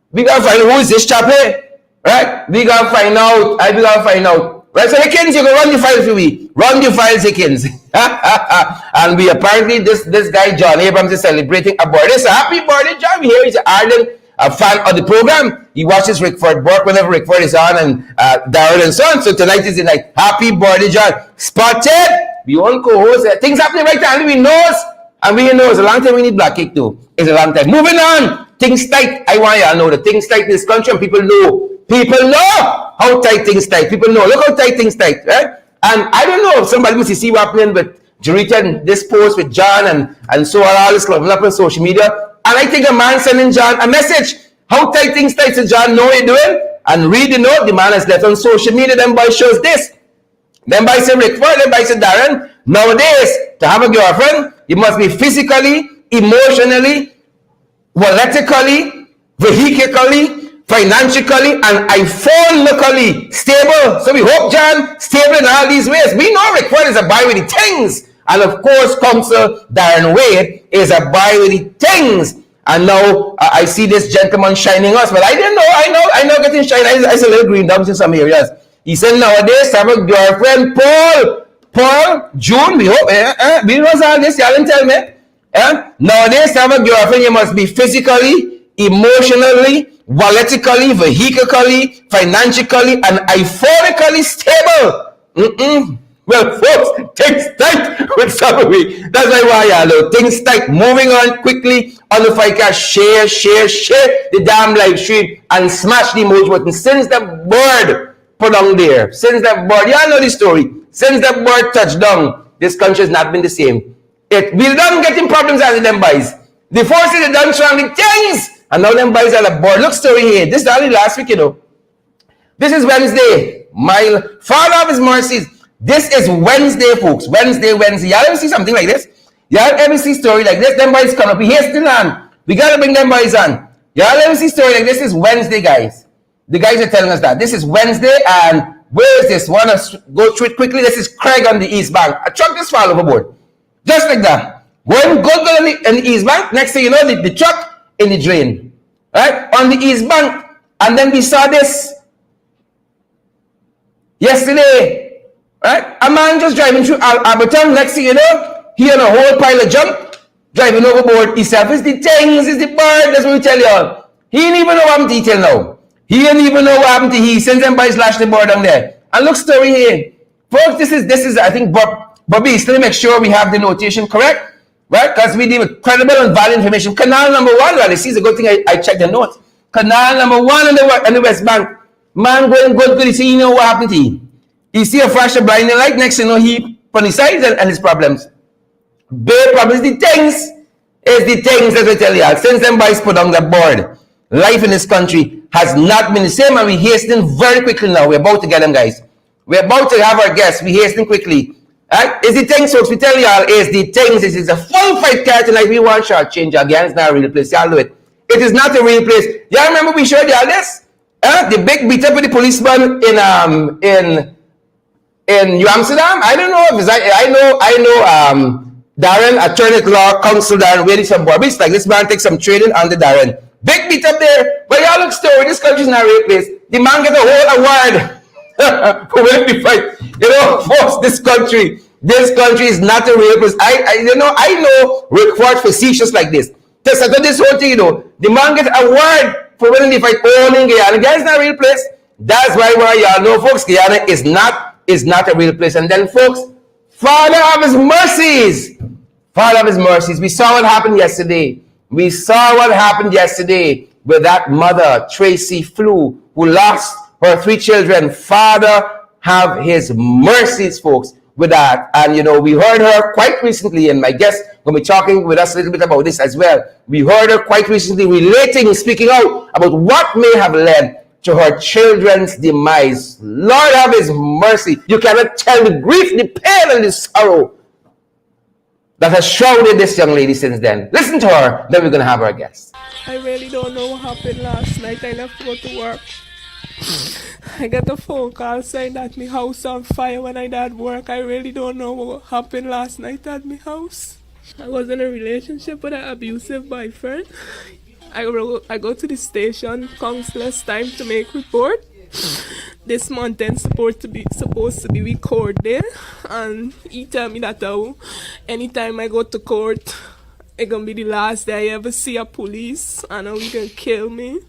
We gotta find out who is this chap here, right? We gotta find out. Right, so Hickins, you can run the files for me. Run the files, Hickins. And we apparently, this guy, John Abrams, is celebrating a birthday. So happy birthday, John. We hear he's an ardent fan of the program. He watches Rickford Burke whenever Rickford is on and Darren and so on. So tonight is the night. Happy birthday, John. Spotted. We all co-host. Things happening right now. We know. And we know it's a long time we need black cake too. It's a long time. Moving on. Things tight. I want y'all to know the things tight in this country, and people know. People know how tight things tight. People know. Look how tight things tight, right? And I don't know if somebody must see what happening with Jarita and this post with John and so on, all this coming up on social media. And I think a man sending John a message. How tight things tight. So John know what you're doing. And read the note. The man has left on social media. Them boys shows this. Them boys say Rickford. Them boys say Darren. Nowadays, to have a girlfriend, you must be physically, emotionally, politically, vehicularly, financially, and iphonically stable. So we hope, John, stable in all these ways. We know Rickford is a boy with the things. And of course, Council Darren Wade is a boy with the things. And now I see this gentleman shining us. But I didn't know. I know getting shine. I see a little green dogs in some areas. He said nowadays, have a girlfriend, Paul, June, we hope. We know all this. Y'all didn't tell me. Nowadays, to have a girlfriend, you must be physically, emotionally, politically, vehicularly, financially, and iphonically stable. Well, folks, things tight with somebody. That's why y'all things tight. Moving on quickly on the Ficast. Share the damn live stream and smash the emoji button. Since the bird put on there, y'all know the story. Since the bird touched down, this country has not been the same. We done getting problems as them boys. The forces they done trying the things, and now them boys are the board. Look story here. This is only last week, you know. This is Wednesday. My Father of His mercies. This is Wednesday, folks. Wednesday. Y'all ever see something like this? Y'all ever see story like this? Them boys come up. We hasten on. We gotta bring them boys on. Y'all ever see story like this? This is Wednesday, guys. The guys are telling us that this is Wednesday, and where is this? Want to go through it quickly? This is Craig on the East Bank. A truck just fall overboard. Just like that. Going good in the East Bank. Next thing you know, the truck in the drain. Right? On the East Bank. And then we saw this yesterday. Right? A man just driving through Alberton. Next thing you know, he on a whole pile of junk. Driving overboard. Himself is the things, is the bird. That's what we tell y'all. He didn't even know what happened to detail now. He didn't even know what happened to he. Sends them by slash the board down there. And look story here. Folks, this is I think Bobby, still make sure we have the notation correct. Right? Because we deal with credible and valid information. Canal number 1, well, this is a good thing I checked the note. Canal number 1 in the West Bank. Man going good, you see, you know what happened to him. You see a flash of blinding light, next you know he on his sides and his problems. Big problems, the things as I tell you. Since them boys put on the board, life in this country has not been the same, and we hasten very quickly now. We're about to get them, guys. We're about to have our guests. We hasten quickly. Right? Is the things, folks, we tell y'all, is the things, this is a full fight character like we want short change again. It's not a real place. Y'all do it. It is not a real place. Y'all remember we showed y'all this? The big beat up with the policeman in New Amsterdam. I don't know if it's I know Darren, attorney at law, counsel Darren, really some boy. It's like this man takes some training under Darren. Big beat up there. But y'all look story. This country's not a real place. The man get a whole award for winning the fight. You know, folks, this country is not a real place. I know Rickford facetious like this. Just I this whole thing, the man get a award for winning the fight only in Guyana. Guyana's not a real place. That's why y'all know, folks, Guyana is not a real place. And then, folks, Father of his mercies. Father of his mercies. We saw what happened yesterday. We saw what happened yesterday with that mother, Tracy Flew, who lost her 3 children. Father have his mercies, folks, with that. And, we heard her quite recently, and my guest will be talking with us a little bit about this as well. We heard her quite recently relating, speaking out about what may have led to her children's demise. Lord have his mercy. You cannot tell the grief, the pain, and the sorrow that has shrouded this young lady since then. Listen to her, then we're going to have our guest. I really don't know what happened last night. I left to go to work. I got a phone call saying that my house on fire when I did work. I really don't know what happened last night at my house. I was in a relationship with an abusive boyfriend. I go to the station countless time to make report. This month then supposed to be recorded, and he tell me that anytime I go to court, it's gonna be the last day I ever see a police, and he gonna kill me.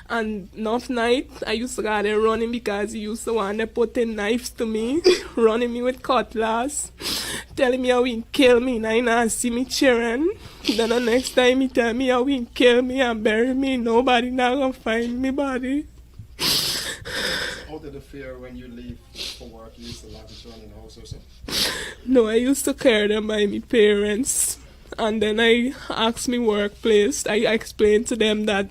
And enough night, I used to go there running because he used to want to put in knives to me, running me with cutlass, telling me how he kill me, and I not see me cheering. Then the next time he tell me how he kill me and bury me, nobody not gonna find me body. How did it feel when you leave for work? You used to lock the door in the house or something? No, I used to carry them by my parents. And then I asked me workplace. I explained to them that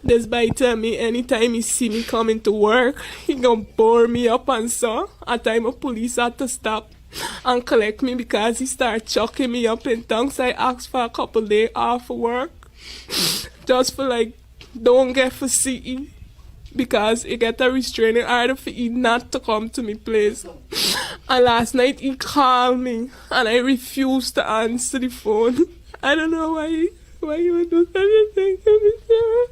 this boy tell me anytime he see me coming to work, he gonna bore me up and so. At time of police had to stop and collect me because he started chucking me up in tongues. I asked for a couple days off of work. Just for don't get for CE. Because he get a restraining order for he not to come to me place. And last night he called me and I refused to answer the phone. I don't know why you would do such a thing to me, sir.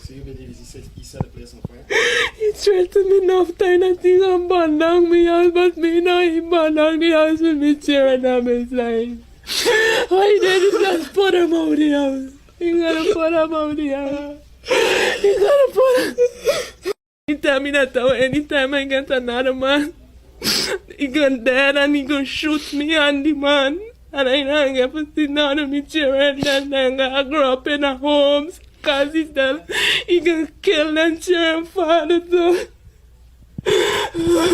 So you believe he set the place on fire? He threatened me enough time that he gonna burn down my house, but me know he burn down the house with me cheering on my side. Why he did he just put him out the house? He gotta put him out the house. He tell me that anytime I get another man, he gonna dead and he gonna shoot me and the man. And I don't get to see none of me children and then I grow up in a homes because he tell he gonna kill them children father too. Why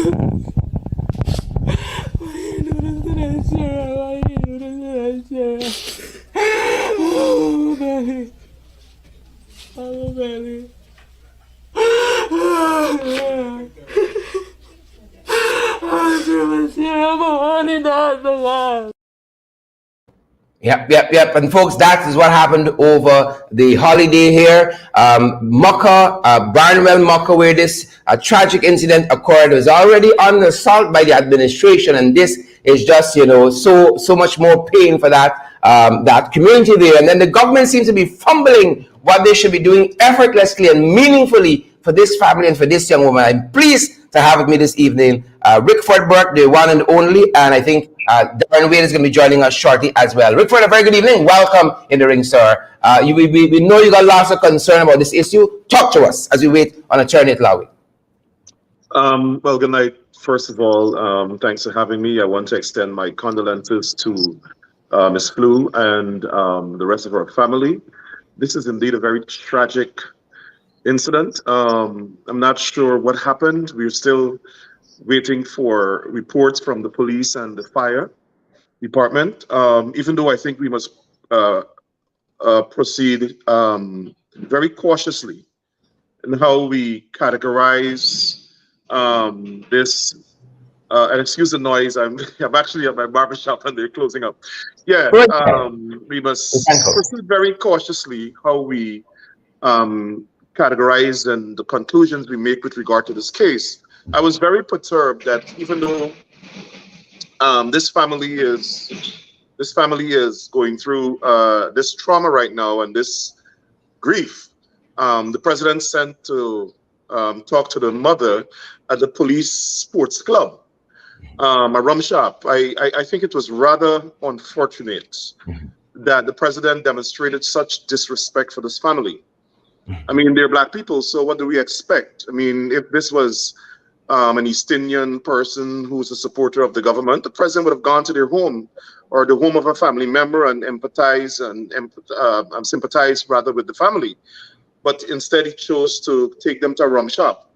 you do this to that children? Why you do this to that children? Oh, baby. Oh, belly. Yep. And folks, that is what happened over the holiday here. Barnwell, Mucka, where this tragic incident occurred, was already under assault by the administration, and this is just so much more pain for that community there. And then the government seems to be fumbling what they should be doing effortlessly and meaningfully for this family and for this young woman. I'm pleased to have with me this evening Rickford Burke, the one and only, and I think Darren Wade is going to be joining us shortly as well. Rickford, a very good evening. Welcome in the ring, sir. We know you got lots of concern about this issue. Talk to us as we wait on Attorney at Law. Well, good night. First of all, thanks for having me. I want to extend my condolences to Ms. Flew and the rest of her family. This is indeed a very tragic incident. I'm not sure what happened. We're still waiting for reports from the police and the fire department, even though I think we must proceed very cautiously in how we categorize this and excuse the noise. I'm actually at my barbershop and they're closing up. Yeah, Good. we must Thankful. proceed very cautiously how we categorize and the conclusions we make with regard to this case. I was very perturbed that even though this family is going through this trauma right now and this grief, the president sent to talk to the mother at the police sports club, a rum shop. I think it was rather unfortunate that the president demonstrated such disrespect for this family. I mean, they're Black people, so what do we expect? I mean, if this was an East Indian person who's a supporter of the government, the president would have gone to their home or the home of a family member and empathize and sympathize rather with the family. But instead, he chose to take them to a rum shop.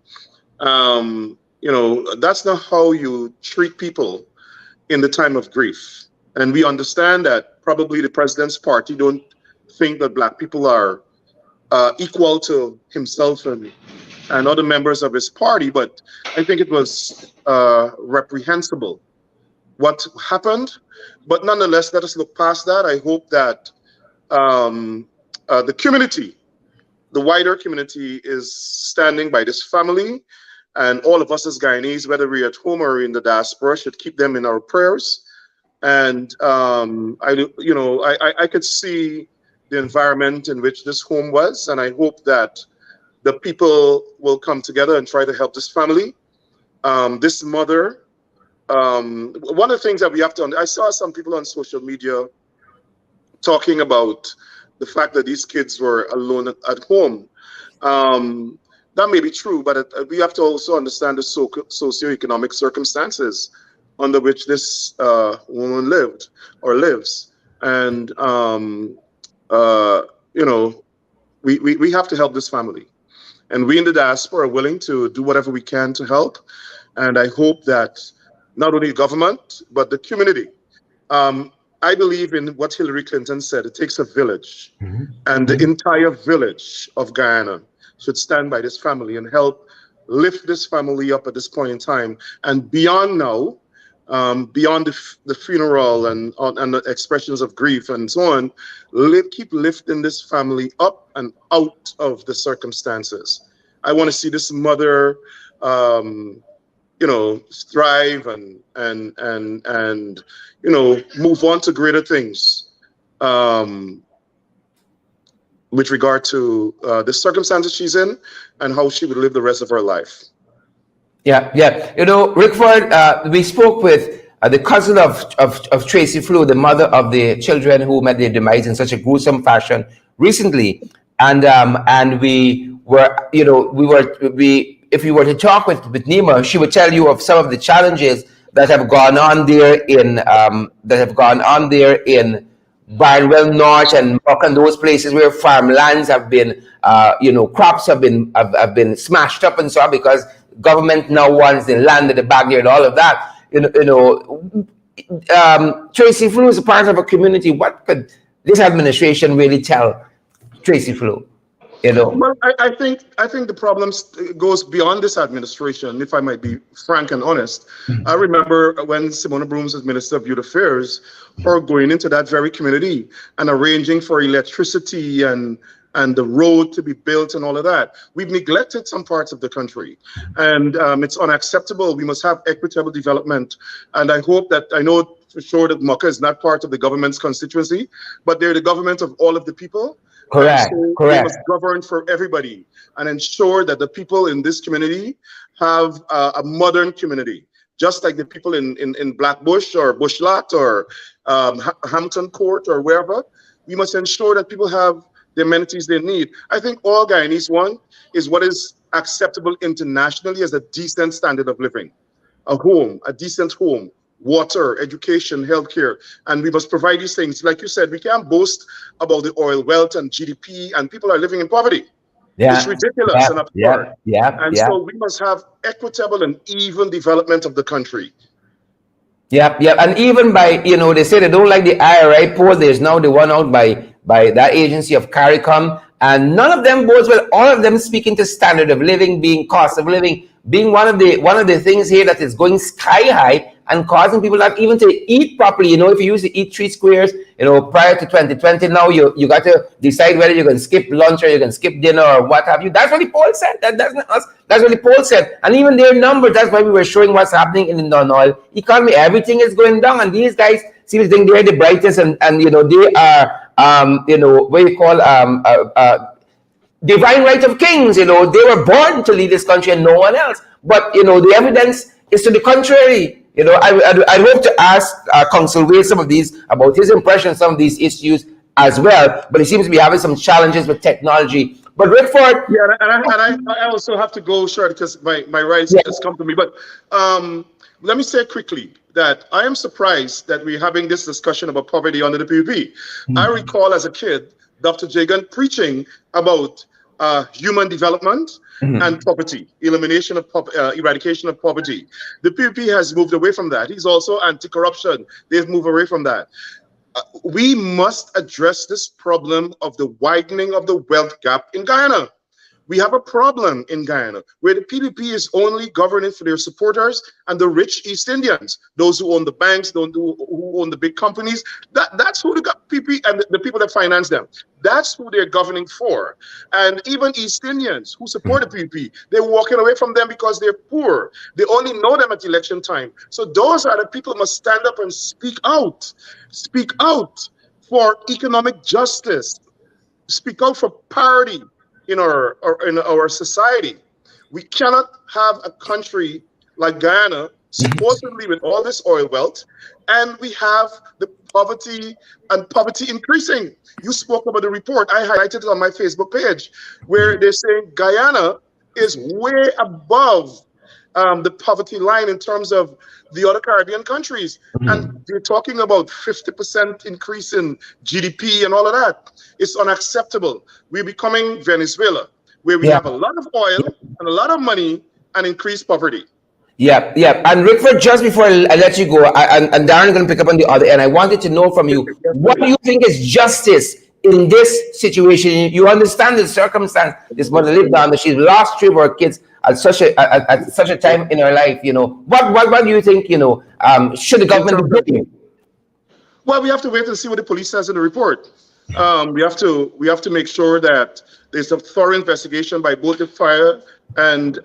You know, that's not how you treat people in the time of grief. And we understand that probably the president's party don't think that Black people are equal to himself and other members of his party, but I think it was reprehensible what happened. But nonetheless, let us look past that. I hope that the community, the wider community, is standing by this family, and all of us as Guyanese, whether we're at home or in the diaspora, should keep them in our prayers. And I could see the environment in which this home was, and I hope that the people will come together and try to help this family. This mother, one of the things that we have to, I saw some people on social media talking about the fact that these kids were alone at home. That may be true, but we have to also understand the socioeconomic circumstances under which this woman lived or lives. And, we have to help this family. And we in the diaspora are willing to do whatever we can to help. And I hope that not only government, but the community. I believe in what Hillary Clinton said, it takes a village. And the entire village of Guyana should stand by this family and help lift this family up at this point in time. And beyond now, beyond the funeral and the expressions of grief and so on, keep lifting this family up and out of the circumstances. I want to see this mother, thrive and move on to greater things with regard to the circumstances she's in and how she would live the rest of her life. Yeah. Rickford, we spoke with the cousin of Tracy Flew, the mother of the children who met their demise in such a gruesome fashion recently, and we were, if we were to talk with Nima, she would tell you of some of the challenges that have gone on there in Barnwell North and Buck and those places where farmlands have been, crops have been smashed up and so on because government now wants the land in the backyard, all of that. Tracy Flew is a part of a community. What could this administration really tell Tracy Flew? Well, I think the problem goes beyond this administration, if I might be frank and honest. I remember when Simona Broom was Minister of Youth Affairs, her going into that very community and arranging for electricity and the road to be built and all of that. We've neglected some parts of the country, and it's unacceptable. We must have equitable development. And I hope that, I know for sure that Mucka is not part of the government's constituency, but they're the government of all of the people. Correct. We must govern for everybody and ensure that the people in this community have a modern community, just like the people in Blackbush or Bushlot or Hampton Court or wherever. We must ensure that people have the amenities they need. I think all Guyanese want is what is acceptable internationally as a decent standard of living, a home, a decent home, water, education, healthcare, and we must provide these things. Like you said, we can't boast about the oil wealth and GDP, and people are living in poverty. It's ridiculous and absurd. So we must have equitable and even development of the country. And even by, they say they don't like the IRI poll. There's now the one out by that agency of CARICOM, and none of them bodes well. All of them speaking to standard of living, being cost of living, being one of the things here that is going sky high and causing people not even to eat properly. If you used to eat 3 squares, prior to 2020, now you got to decide whether you're going to skip lunch or you're going to skip dinner or what have you. That's what the poll said. That's not us. That's what the poll said. And even their numbers, that's why we were showing what's happening in the non-oil economy. Everything is going down, and these guys seem to think they're the brightest, and they are what you call divine right of kings. They were born to lead this country and no one else. But the evidence is to the contrary. I hope to ask Council Wade some of these about his impression of some of these issues as well. But he seems to be having some challenges with technology. But Rickford, yeah, and I also have to go short because my rights has come to me. But let me say quickly that I am surprised that we're having this discussion about poverty under the PUP. I recall as a kid Dr. Jagan preaching about human development and poverty, eradication of poverty. The PUP has moved away from that. He's also anti-corruption. They've moved away from that. We must address this problem of the widening of the wealth gap in Guyana. We have a problem in Guyana where the PPP is only governing for their supporters and the rich East Indians, those who own the banks, those who own the big companies. That's who the PPP and the people that finance them. That's who they're governing for. And even East Indians who support the PPP, they're walking away from them because they're poor. They only know them at election time. So those are the people who must stand up and speak out. Speak out for economic justice. Speak out for parity in our society. We cannot have a country like Guyana, supposedly with all this oil wealth, and we have the poverty increasing. You spoke about the report. I highlighted it on my Facebook page, where they're saying Guyana is way above the poverty line in terms of the other Caribbean countries. And they're talking about 50% increase in GDP and all of that. It's unacceptable. We're becoming Venezuela, where we have a lot of oil and a lot of money and increased poverty. Yeah. And Rickford, just before I let you go, and Darren is going to pick up on the other end, I wanted to know from you, what do you think is justice in this situation? You understand the circumstance. This mother lived down, that she's lost 3 of her kids at such a time in her life. What do you think? Should the government be doing? Well, we have to wait and see what the police says in the report. We have to make sure that there's a thorough investigation by both the fire and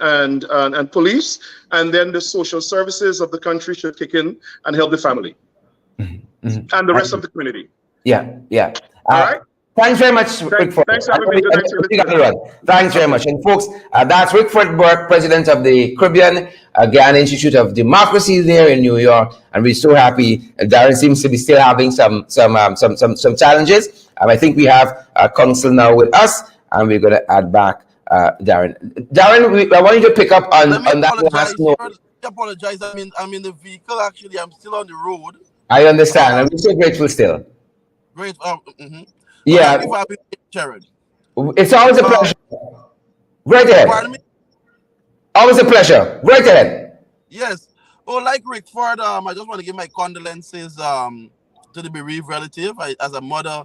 police, and then the social services of the country should kick in and help the family and the rest of the community. Yeah. All right. Thanks very much, Rickford. Thanks for having me. Thanks very much. And folks, that's Rickford Burke, president of the Caribbean Guyana Institute of Democracy there in New York, and we're so happy. Darren seems to be still having some challenges. I think we have counsel now with us, and we're going to add back Darren. Darren, I want you to pick up on that last note. I apologize. I'm in the vehicle. Actually, I'm still on the road. I understand. I'm so grateful still. Great. Yeah. Jared. It's always a pleasure. Right ahead. Pardon me? Always a pleasure. Right ahead. Yes. Like Rickford, I just want to give my condolences to the bereaved relative. As a mother,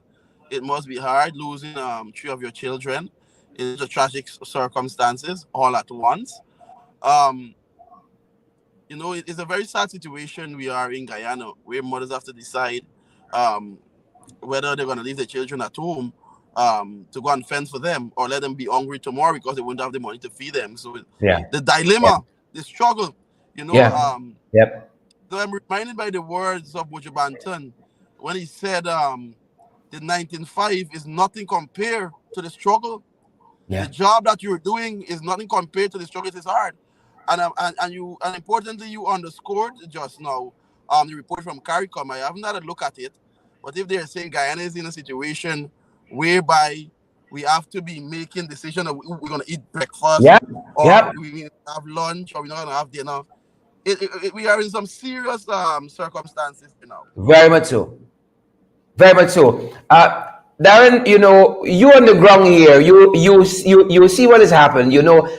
it must be hard losing 3 of your children in the tragic circumstances all at once. It's a very sad situation we are in Guyana, where mothers have to decide whether they're going to leave their children at home to go and fend for them, or let them be hungry tomorrow because they won't have the money to feed them. So the dilemma, the struggle, Yep. So I'm reminded by the words of Buju Banton when he said the 1905 is nothing compared to the struggle. The job that you're doing is nothing compared to the struggle. It is hard. And importantly, you underscored just now the report from CARICOM. I haven't had a look at it. But if they're saying Guyana is in a situation whereby we have to be making decisions of we're going to eat breakfast, or we have lunch, or we're not going to have dinner, we are in some serious circumstances now. Very much so. Darren, you on the ground here, you see what has happened.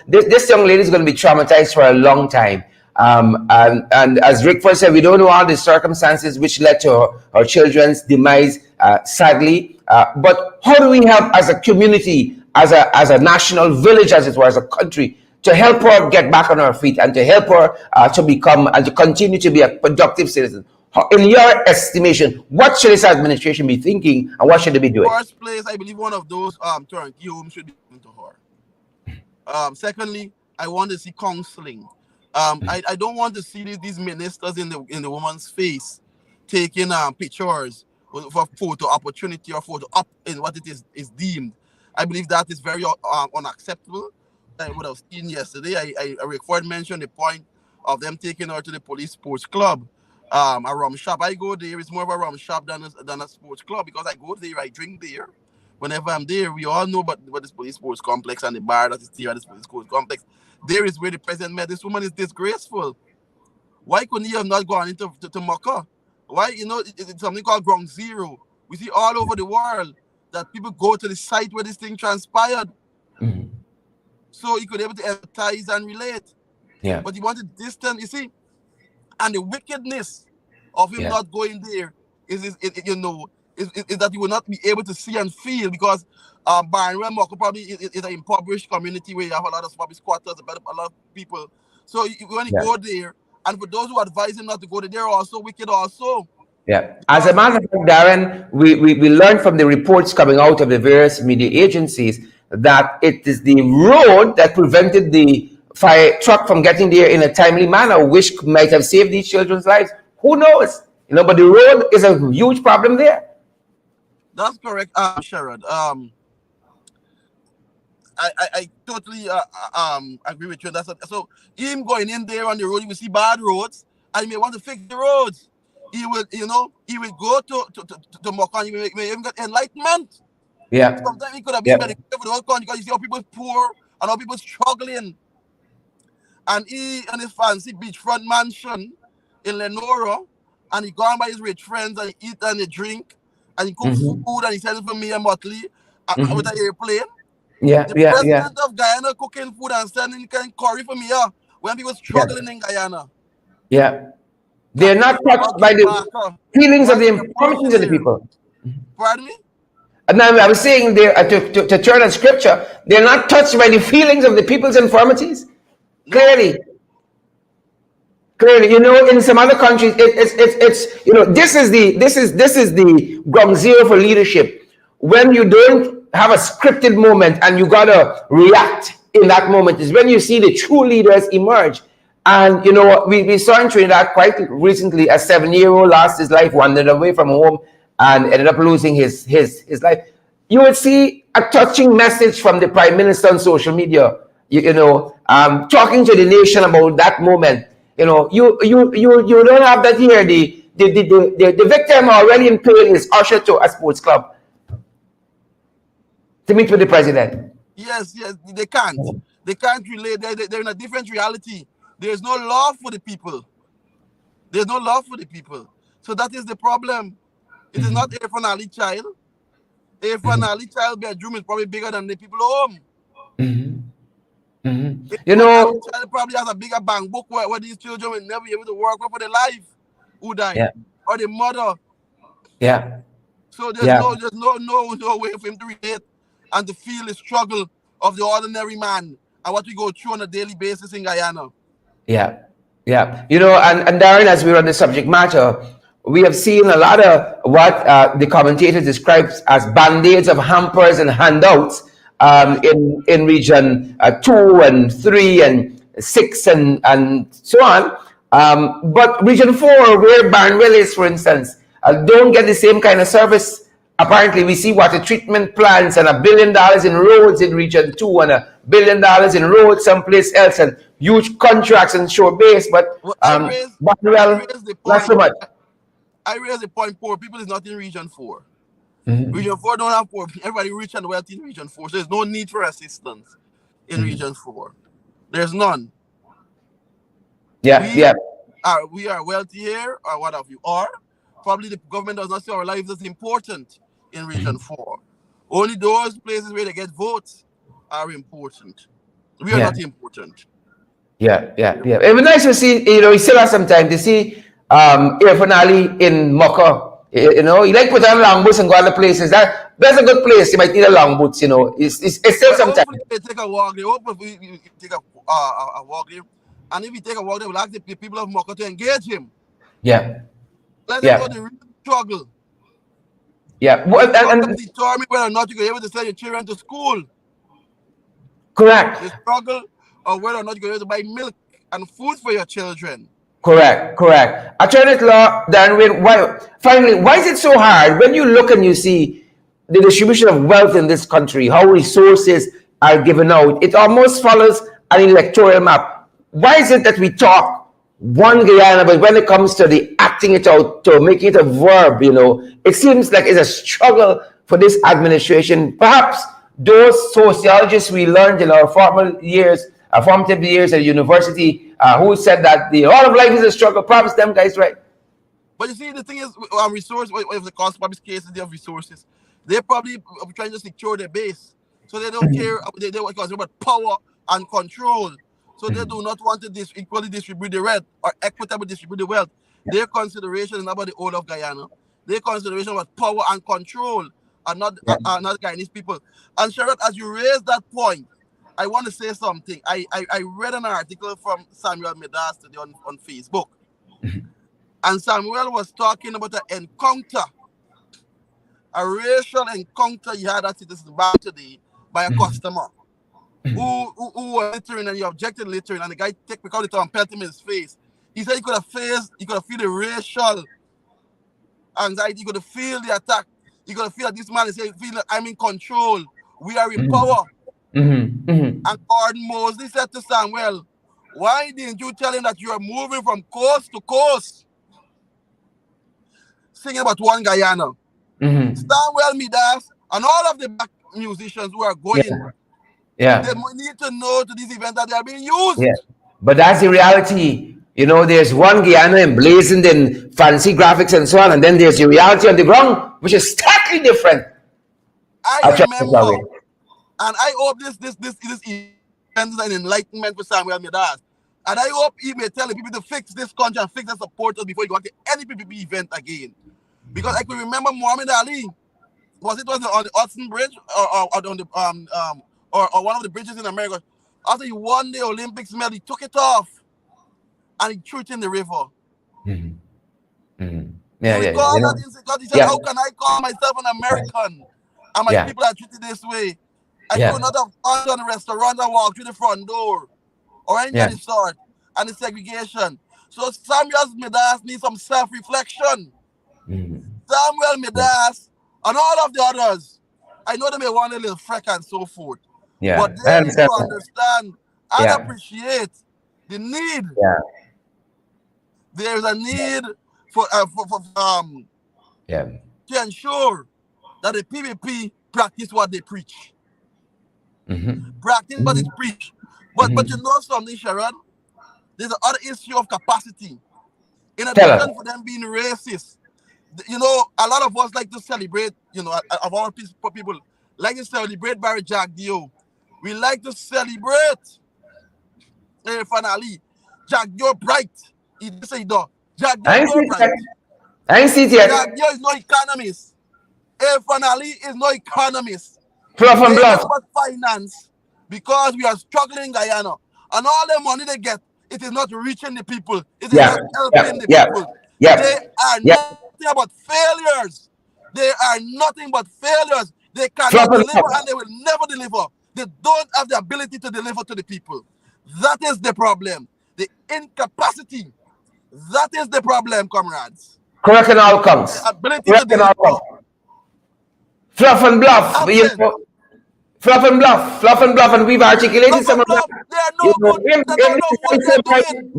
This young lady is going to be traumatized for a long time. And as Rickford said, we don't know all the circumstances which led to her children's demise, sadly. But how do we help as a community, as a national village, as it were, as a country, to help her get back on her feet and to help her to become and to continue to be a productive citizen? In your estimation, what should this administration be thinking and what should they be doing? First place, I believe one of those turnkey homes should be given to her. Secondly, I want to see counseling. I don't want to see these ministers in the woman's face taking pictures for photo opportunity or photo up in what it is deemed. I believe that is very unacceptable. I would have seen yesterday. Rickford mentioned the point of them taking her to the police sports club, a rum shop. I go there. It's more of a rum shop than a sports club because I go there. I drink there. Whenever I'm there, we all know about this police sports complex and the bar that is there at this police sports complex. There is where the president met. This woman is disgraceful. Why couldn't he have not gone into Mocha? Why, it's something called ground zero. We see all over the world that people go to the site where this thing transpired. Mm-hmm. So he could be able to empathize and relate. Yeah. But he wanted distance, you see. And the wickedness of him not going there is that he will not be able to see and feel because Burnham probably is an impoverished community where you have a lot of squatters, a lot of people. So when you go there, and for those who advise him not to go there, they're also wicked also. Yeah. As a matter of fact, Darren, we learned from the reports coming out of the various media agencies that it is the road that prevented the fire truck from getting there in a timely manner, which might have saved these children's lives. Who knows? But the road is a huge problem there. That's correct, Sherrod. I totally agree with you. So him going in there on the road, you will see bad roads, and he may want to fix the roads. He will go to Mocha, he may even get enlightenment. Yeah. Sometimes he could have been beneficial for the whole country because you see how people poor and how people struggling. And he and his fancy beachfront mansion in Lenora, and he gone by his rich friends and he eat and he drink and he cook food and he sends it for me and Motley with an airplane. Yeah, the president of Guyana cooking food and sending curry for me when people struggling in Guyana. Yeah. They're not touched by the feelings of the infirmities of the people. Pardon me? And I was saying there to turn on scripture, they're not touched by the feelings of the people's infirmities. Clearly, in some other countries, it's this is the ground zero for leadership. When you don't have a scripted moment and you gotta react in that moment is when you see the true leaders emerge. And we saw in Trinidad quite recently a 7-year-old lost his life, wandered away from home, and ended up losing his life. You would see a touching message from the Prime Minister on social media, talking to the nation about that moment. You don't have that here. The victim already in pain is ushered to a sports club to meet with the president. Yes, they can't. They can't relate. They're in a different reality. There's no love for the people. There's no love for the people. So that is the problem. It is not a finale child. A finale child bedroom is probably bigger than the people home. Child probably has a bigger bank book where these children will never be able to work for their life. Who died? Or the mother. Yeah. So there's no way for him to relate and to feel the struggle of the ordinary man and what we go through on a daily basis in Guyana. Yeah. And Darren, as we're on the subject matter, we have seen a lot of what the commentators describe as band-aids of hampers and handouts in region 2 and 3 and 6 and so on. But region 4, where Barnwell is, for instance, don't get the same kind of service. Apparently, we see water treatment plants and $1 billion in roads in region 2 and $1 billion in roads someplace else and huge contracts and shore base. But Barnwell, not so much. I raise the point, poor people is not in region 4. Region 4 don't have poor. Everybody rich and wealthy in region 4. So there's no need for assistance in region 4. There's none. We are wealthy here, or what have you. Or probably the government does not see our lives as important in region 4. Only those places where they get votes are important. We are not important. It would be nice to see, you still have some time to see air finale in Mocha. You like put on long bus and go other places. That That's a good place. You might need a long boots, you know. It's still But sometimes. hopefully we take a walk there. Hopefully we take a walk there. And if we take a walk there, we'll ask the people of Moko to engage him. Yeah. Let Yeah. him know the real struggle. Yeah. Well, and determine whether or not you can be able to send your children to school. Correct. The struggle, or whether or not you can be able to buy milk and food for your children. Correct. Attorney law, Darren, why is it so hard when you look and you see the distribution of wealth in this country, how resources are given out? It almost follows an electoral map. Why is it that we talk one Guyana, but when it comes to the acting it out, to make it a verb, you know, it seems like it's a struggle for this administration. Perhaps those sociologists we learned in our formative years at university, who said that the all of life is a struggle, perhaps them guys, right? But you see, the thing is, resources, if the cost public cases, they have resources. They're probably trying to secure their base. So they don't care, they care about power and control. So they do not want to equally distribute the wealth or equitably distribute the wealth. Their consideration is not about the whole of Guyana. Their consideration about power and control are not Guyanese people. And Sherrod, as you raise that point, I want to say something. I read an article from Samuel Midas today on Facebook. And Samuel was talking about an encounter, a racial encounter he had at Citizen Bank today by a customer who was littering, and he objected littering, and the guy took it and pelted him in his face. He said he could have feel the racial anxiety, he could have feel the attack. He could have feel that this man is saying, feel that I'm in control. We are in power. And Gordon Mosley said to Samuel, why didn't you tell him that you are moving from coast to coast? Singing about one Guyana. Samuel Midas and all of the black musicians who are going, they need to know to these events that they are being used. Yeah. But that's the reality. You know, there's one Guyana emblazoned in fancy graphics and so on, and then there's the reality on the ground, which is starkly different. I remember, and I hope this event is an enlightenment for Samuel Midas. And I hope he may tell the people to fix this country and fix the supporters before you go to any PPP event again. Because I can remember Muhammad Ali, on the Hudson Bridge or on the or one of the bridges in America. After he won the Olympics medal, he took it off and he threw it in the river. Yeah. He said, how can I call myself an American? And my people are treated this way. I could not have gone to a restaurant and walked through the front door or anything of the sort. And the segregation. So Samuel Midas needs some self-reflection. Samuel Midas and all of the others, I know they may want a little freck and so forth. But they need to understand and appreciate the need. There is a need to ensure that the PPP practice what they preach. Practice what they preach. But you know something, Sherrod? There's another issue of capacity. In addition for them being racist, you know, a lot of us like to celebrate, you know, of all people like to celebrate Barry Jack Dio. We like to celebrate finally Jack Dio bright. He did say though. Jack Dio bright. I ain't see it yet. Jack Dio is no economist. Finally is no economist. Fluff and bluff. About finance because we are struggling in Guyana. And all the money they get, it is not reaching the people. It is not helping the people. They are nothing but failures. They are nothing but failures. They cannot deliver and they will never deliver. They don't have the ability to deliver to the people. That is the problem. The incapacity. That is the problem, comrades. Correct in all counts. Ability to deliver. Fluff and bluff. You know, fluff and bluff, and we've articulated some of that.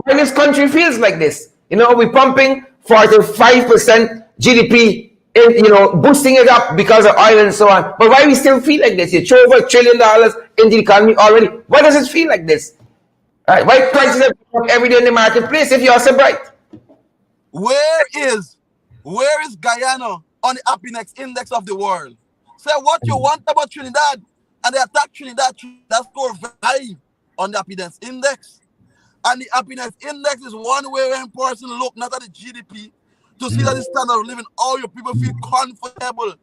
Why this country feels like this. You know, we're pumping 45% GDP, you know, boosting it up because of oil and so on. But why we still feel like this? You throw over $1 trillion into the economy already. Why does it feel like this? Right? Why prices are up every day in the marketplace if you're so bright? Where is Guyana on the happiness index of the world? Say what you want about Trinidad, and they attack Trinidad. That score very high on the happiness index. And the happiness index is one way when person look not at the GDP to see that the standard of living, all your people feel comfortable.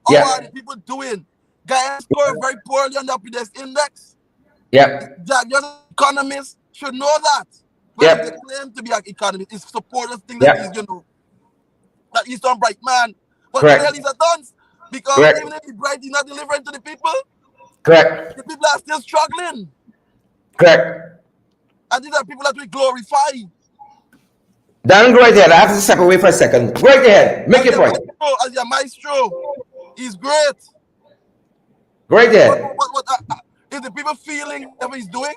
How are the people doing? Guys score very poorly on the happiness index. Yep. Just economists should know that. When Yep. they claim to be an economist, it's supporters think that Yep. he's, that he's some bright man. But Correct. really he's a dunce. Because Correct. even if he's bright, he's not delivering to the people. Correct. The people are still struggling. Correct. And these are people that we glorify. Darren, go right ahead. I have to step away for a second. Go right ahead. Make your point. As your maestro, he's great. Go right ahead. What is the people feeling whatever he's doing?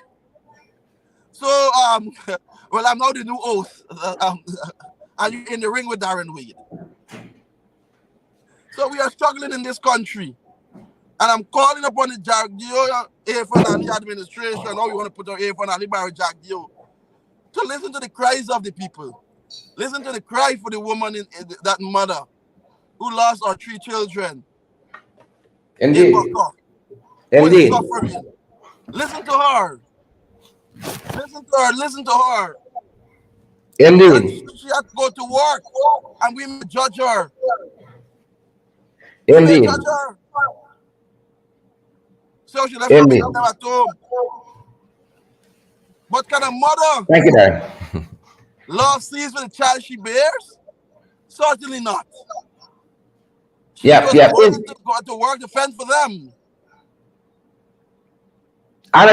So, well, I'm now the new host. Are you in the ring with Darren Wade? So we are struggling in this country. And I'm calling upon the Jagdio and the administration. Now we want to put our A for and Barry Jagdio to listen to the cries of the people. Listen to the cry for the woman, that mother who lost her 3 children. Indeed. Indeed. Suffering. Listen to her. Listen to her. Listen to her. Indeed. She had to go to work, and we may judge her. Indeed. Judge her. So she left Indeed. them at home. But can a mother Thank you, Darren. love sees for the child she bears? Certainly not. She Yep, was yep. willing to go to work to fend for them. And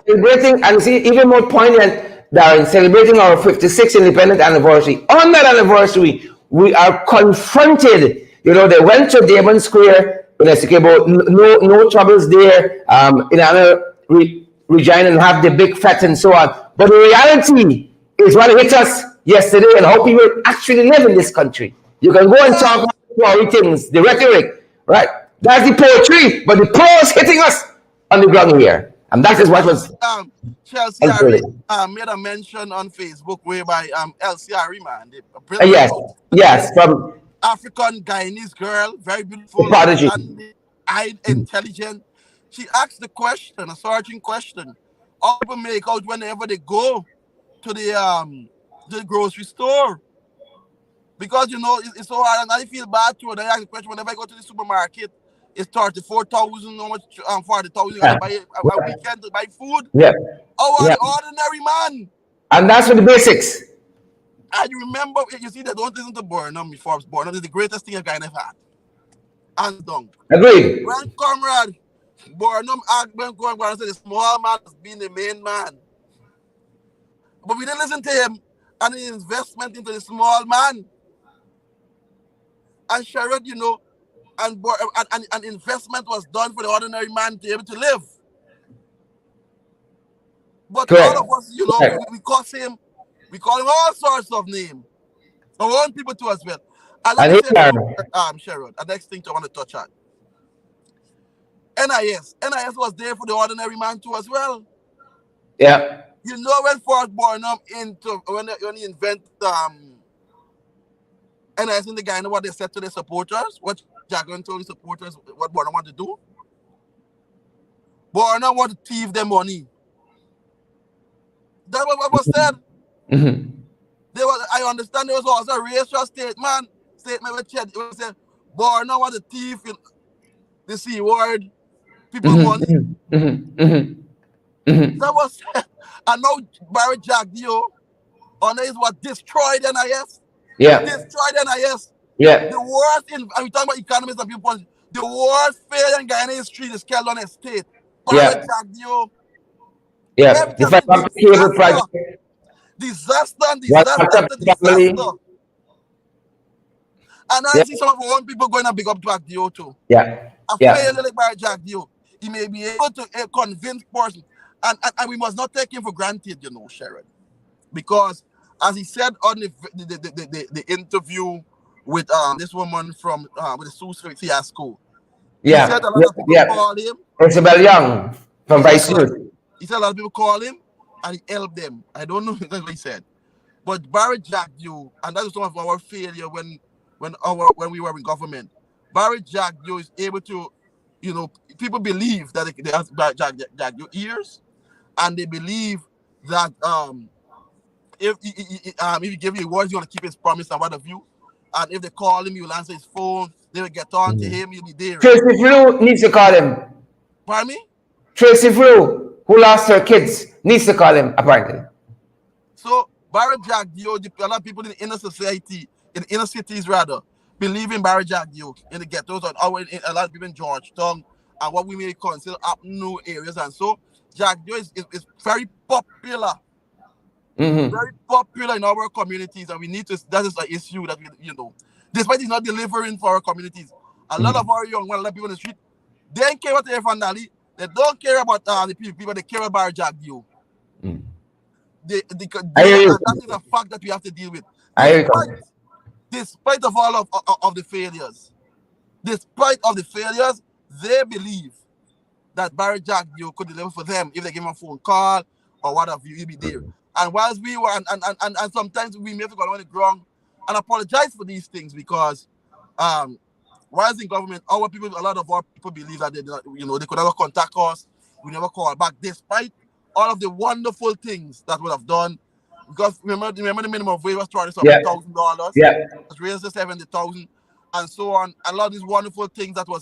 celebrating, and see, even more poignant, Darren, celebrating our 56th independent anniversary. On that anniversary, we are confronted. They went to Devon Square when they speak about no troubles there, in another Regina, and have the big fete and so on. But the reality is what hit us yesterday and how people actually live in this country. You can go and talk about things, the rhetoric, right? That's the poetry, but the prose hitting us on the ground here. And that is what was Chelsea made a mention on Facebook whereby LCRE, man, yes, from African Guyanese girl, very beautiful, prodigy, intelligent. She asked the question, a searching question. All people make out whenever they go to the grocery store. Because it's so hard, and I feel bad too. They ask the question whenever I go to the supermarket. It's 34,000, how much 40,000 buy a weekend to buy food. Yeah. An ordinary man. And that's for the basics. And you remember, you see, they don't listen to Burnham before Burnham is the greatest thing a guy ever had. Hands down. Agreed. When comrade Burnham asked Ben Burnham said the small man has been the main man. But we didn't listen to him and his investment into the small man. And Sherrod, and investment was done for the ordinary man to be able to live. But all of us, we call him all sorts of names. I want people to as well. And let me say, Sherrod, the next thing I want to touch on. NIS was there for the ordinary man too as well. Yeah. When Forrest Burnham when he invented NIS in the guy, what they said to their supporters, what Jagan told his supporters what Burnham wanted to do. Burnham wanted to thief their money. That's what was said. Mm-hmm. I understand there was also a racial statement which said Burnham wanted to thief the C word, people money. That was said. And now Barry Jagdio is what destroyed NIS. Yeah. Destroyed NIS. Yeah. The worst and we talking about economists and people, the worst failure in Guyana history is Kellon Estate. Barry Jagdio. Yeah. Disaster. And I see some of our own people going to big up Jagdio too. Yeah. A failure like Barry Jagdio. He may be able to convince person. And we must not take him for granted, Sherrod. Because as he said on the interview with this woman from with the Sioux fiasco. Yeah. He said a lot of people call him. Isabel Young from Vice News. He said a lot of people call him and he helped them. I don't know exactly what he said. But Barry Jagdio, and that is some of our failure when we were in government. Barry Jagdio is able to, people believe that they have Jagdio ears, and they believe that if he give you words, he's going to keep his promise and what have you. And if they call him, he will answer his phone. They will get on to him. He'll be there. Tracy Flew needs to call him. Pardon me? Tracy Flew, who lost her kids, needs to call him, apparently. So, Barry Jack Dio, a lot of people in the inner society, in the inner cities rather, believe in Barry Jack Dio, in the ghettos, and a lot of people in Georgetown, and what we may consider up new areas. And so, Jack Dio is very popular. Very popular in our communities, and we need to, that is an issue that we, despite he's not delivering for our communities. A lot of our young, a lot of people in the street, they don't care about the Fandali, they don't care about the people, they care about Barry Jack Dio. That is a fact that we have to deal with. Despite of all of the failures, they believe that Barry Jack Dio could deliver for them if they give him a phone call or whatever, he'll be there. And whilst we were, and sometimes we may have to go on the ground and apologize for these things, because whilst in government, a lot of our people believe that they could never contact us, we never call back, despite all of the wonderful things that would have done. Because remember the minimum wage was $1,000. It was raised to $70,000, and so on. A lot of these wonderful things that were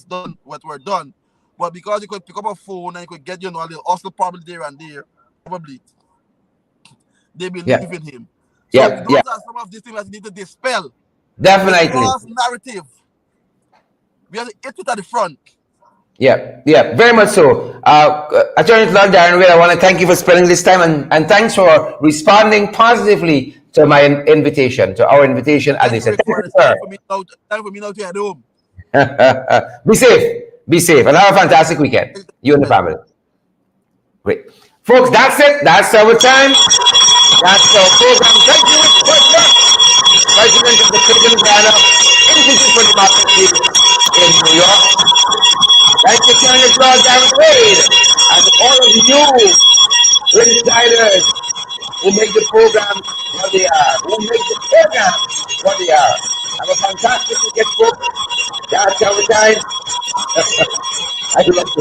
done, but because you could pick up a phone and you could get a little hustle probably there and there, probably they believe in him. So those are some of these things that you need to dispel. Definitely. The false narrative. We have to hit it at the front. Very much so. Attorney Lord Darren, I want to thank you for spending this time, and thanks for responding positively to my invitation, to our invitation. As I said, time for me now to head home. Be safe, and have a fantastic weekend. You and the family. Great. Folks, that's it. That's our time. That's our program. Thank you, President of the Cleveland Ghana Institute for Democracy in New York. Thank you, Attorney Lord Darren Wade, and all of you insiders who make the program what they are, Have a fantastic weekend, folks. That's our time. I love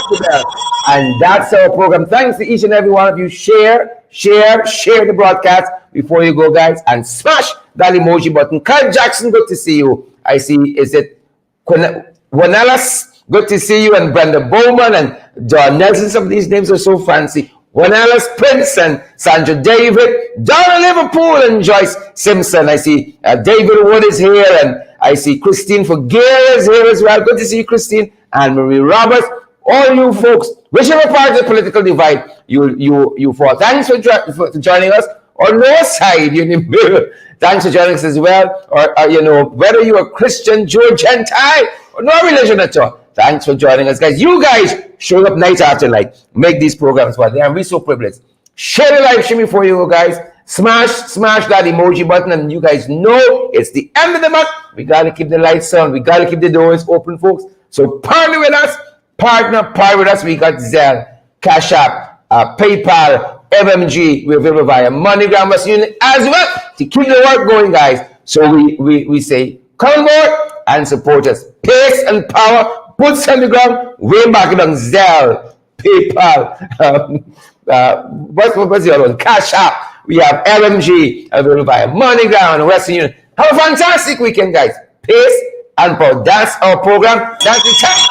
the bell. And that's our program. Thanks to each and every one of you. Share the broadcast before you go, guys, and smash that emoji button. Kyle Jackson, good to see you. I see, is it Juanelas? Good to see you, and Brenda Bowman and John Nelson. Some of these names are so fancy. Juanelas Prince and Sandra David, Donna Liverpool and Joyce Simpson. I see David Wood is here, and I see Christine Forgier is here as well. Good to see you, Christine. And Marie Roberts. All you folks, whichever part of the political divide you fall. Thanks for joining us. On no side, you're in the middle. Thanks for joining us as well. Or whether you're a Christian, Jew, Gentile, or no religion at all. Thanks for joining us, guys. You guys showing up night after night, make these programs for them. We're so privileged. Share the live stream before you go, guys. Smash that emoji button, and you guys know it's the end of the month. We got to keep the lights on. We got to keep the doors open, folks. So partner with us. We got Zelle, Cash App, PayPal, MMG. We're available via MoneyGram, Western Union as well to keep the work going, guys. So we say, come on board and support us. Pace and power, boots on the ground, way back on Zelle, PayPal, what's the other one? Cash App. We have LMG available via MoneyGram and Western Union. Have a fantastic weekend, guys. Pace and power. That's our program. That's the time.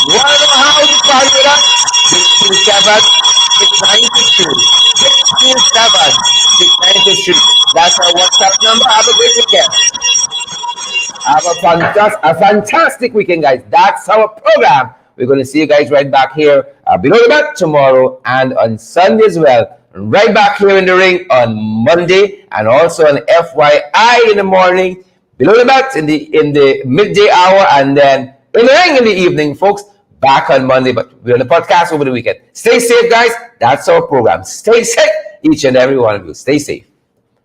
You want to know how to party with us? 627-6922. 627-6922. That's our WhatsApp number. Have a great weekend. Have a fantastic weekend, guys. That's our program. We're going to see you guys right back here below the mat tomorrow and on Sunday as well. Right back here in the ring on Monday, and also on FYI in the morning, below the mat in the midday hour, and then in the ring in the evening, folks. Back on Monday, but we're on the podcast over the weekend. Stay safe, guys. That's our program. Stay safe, each and every one of you. Stay safe.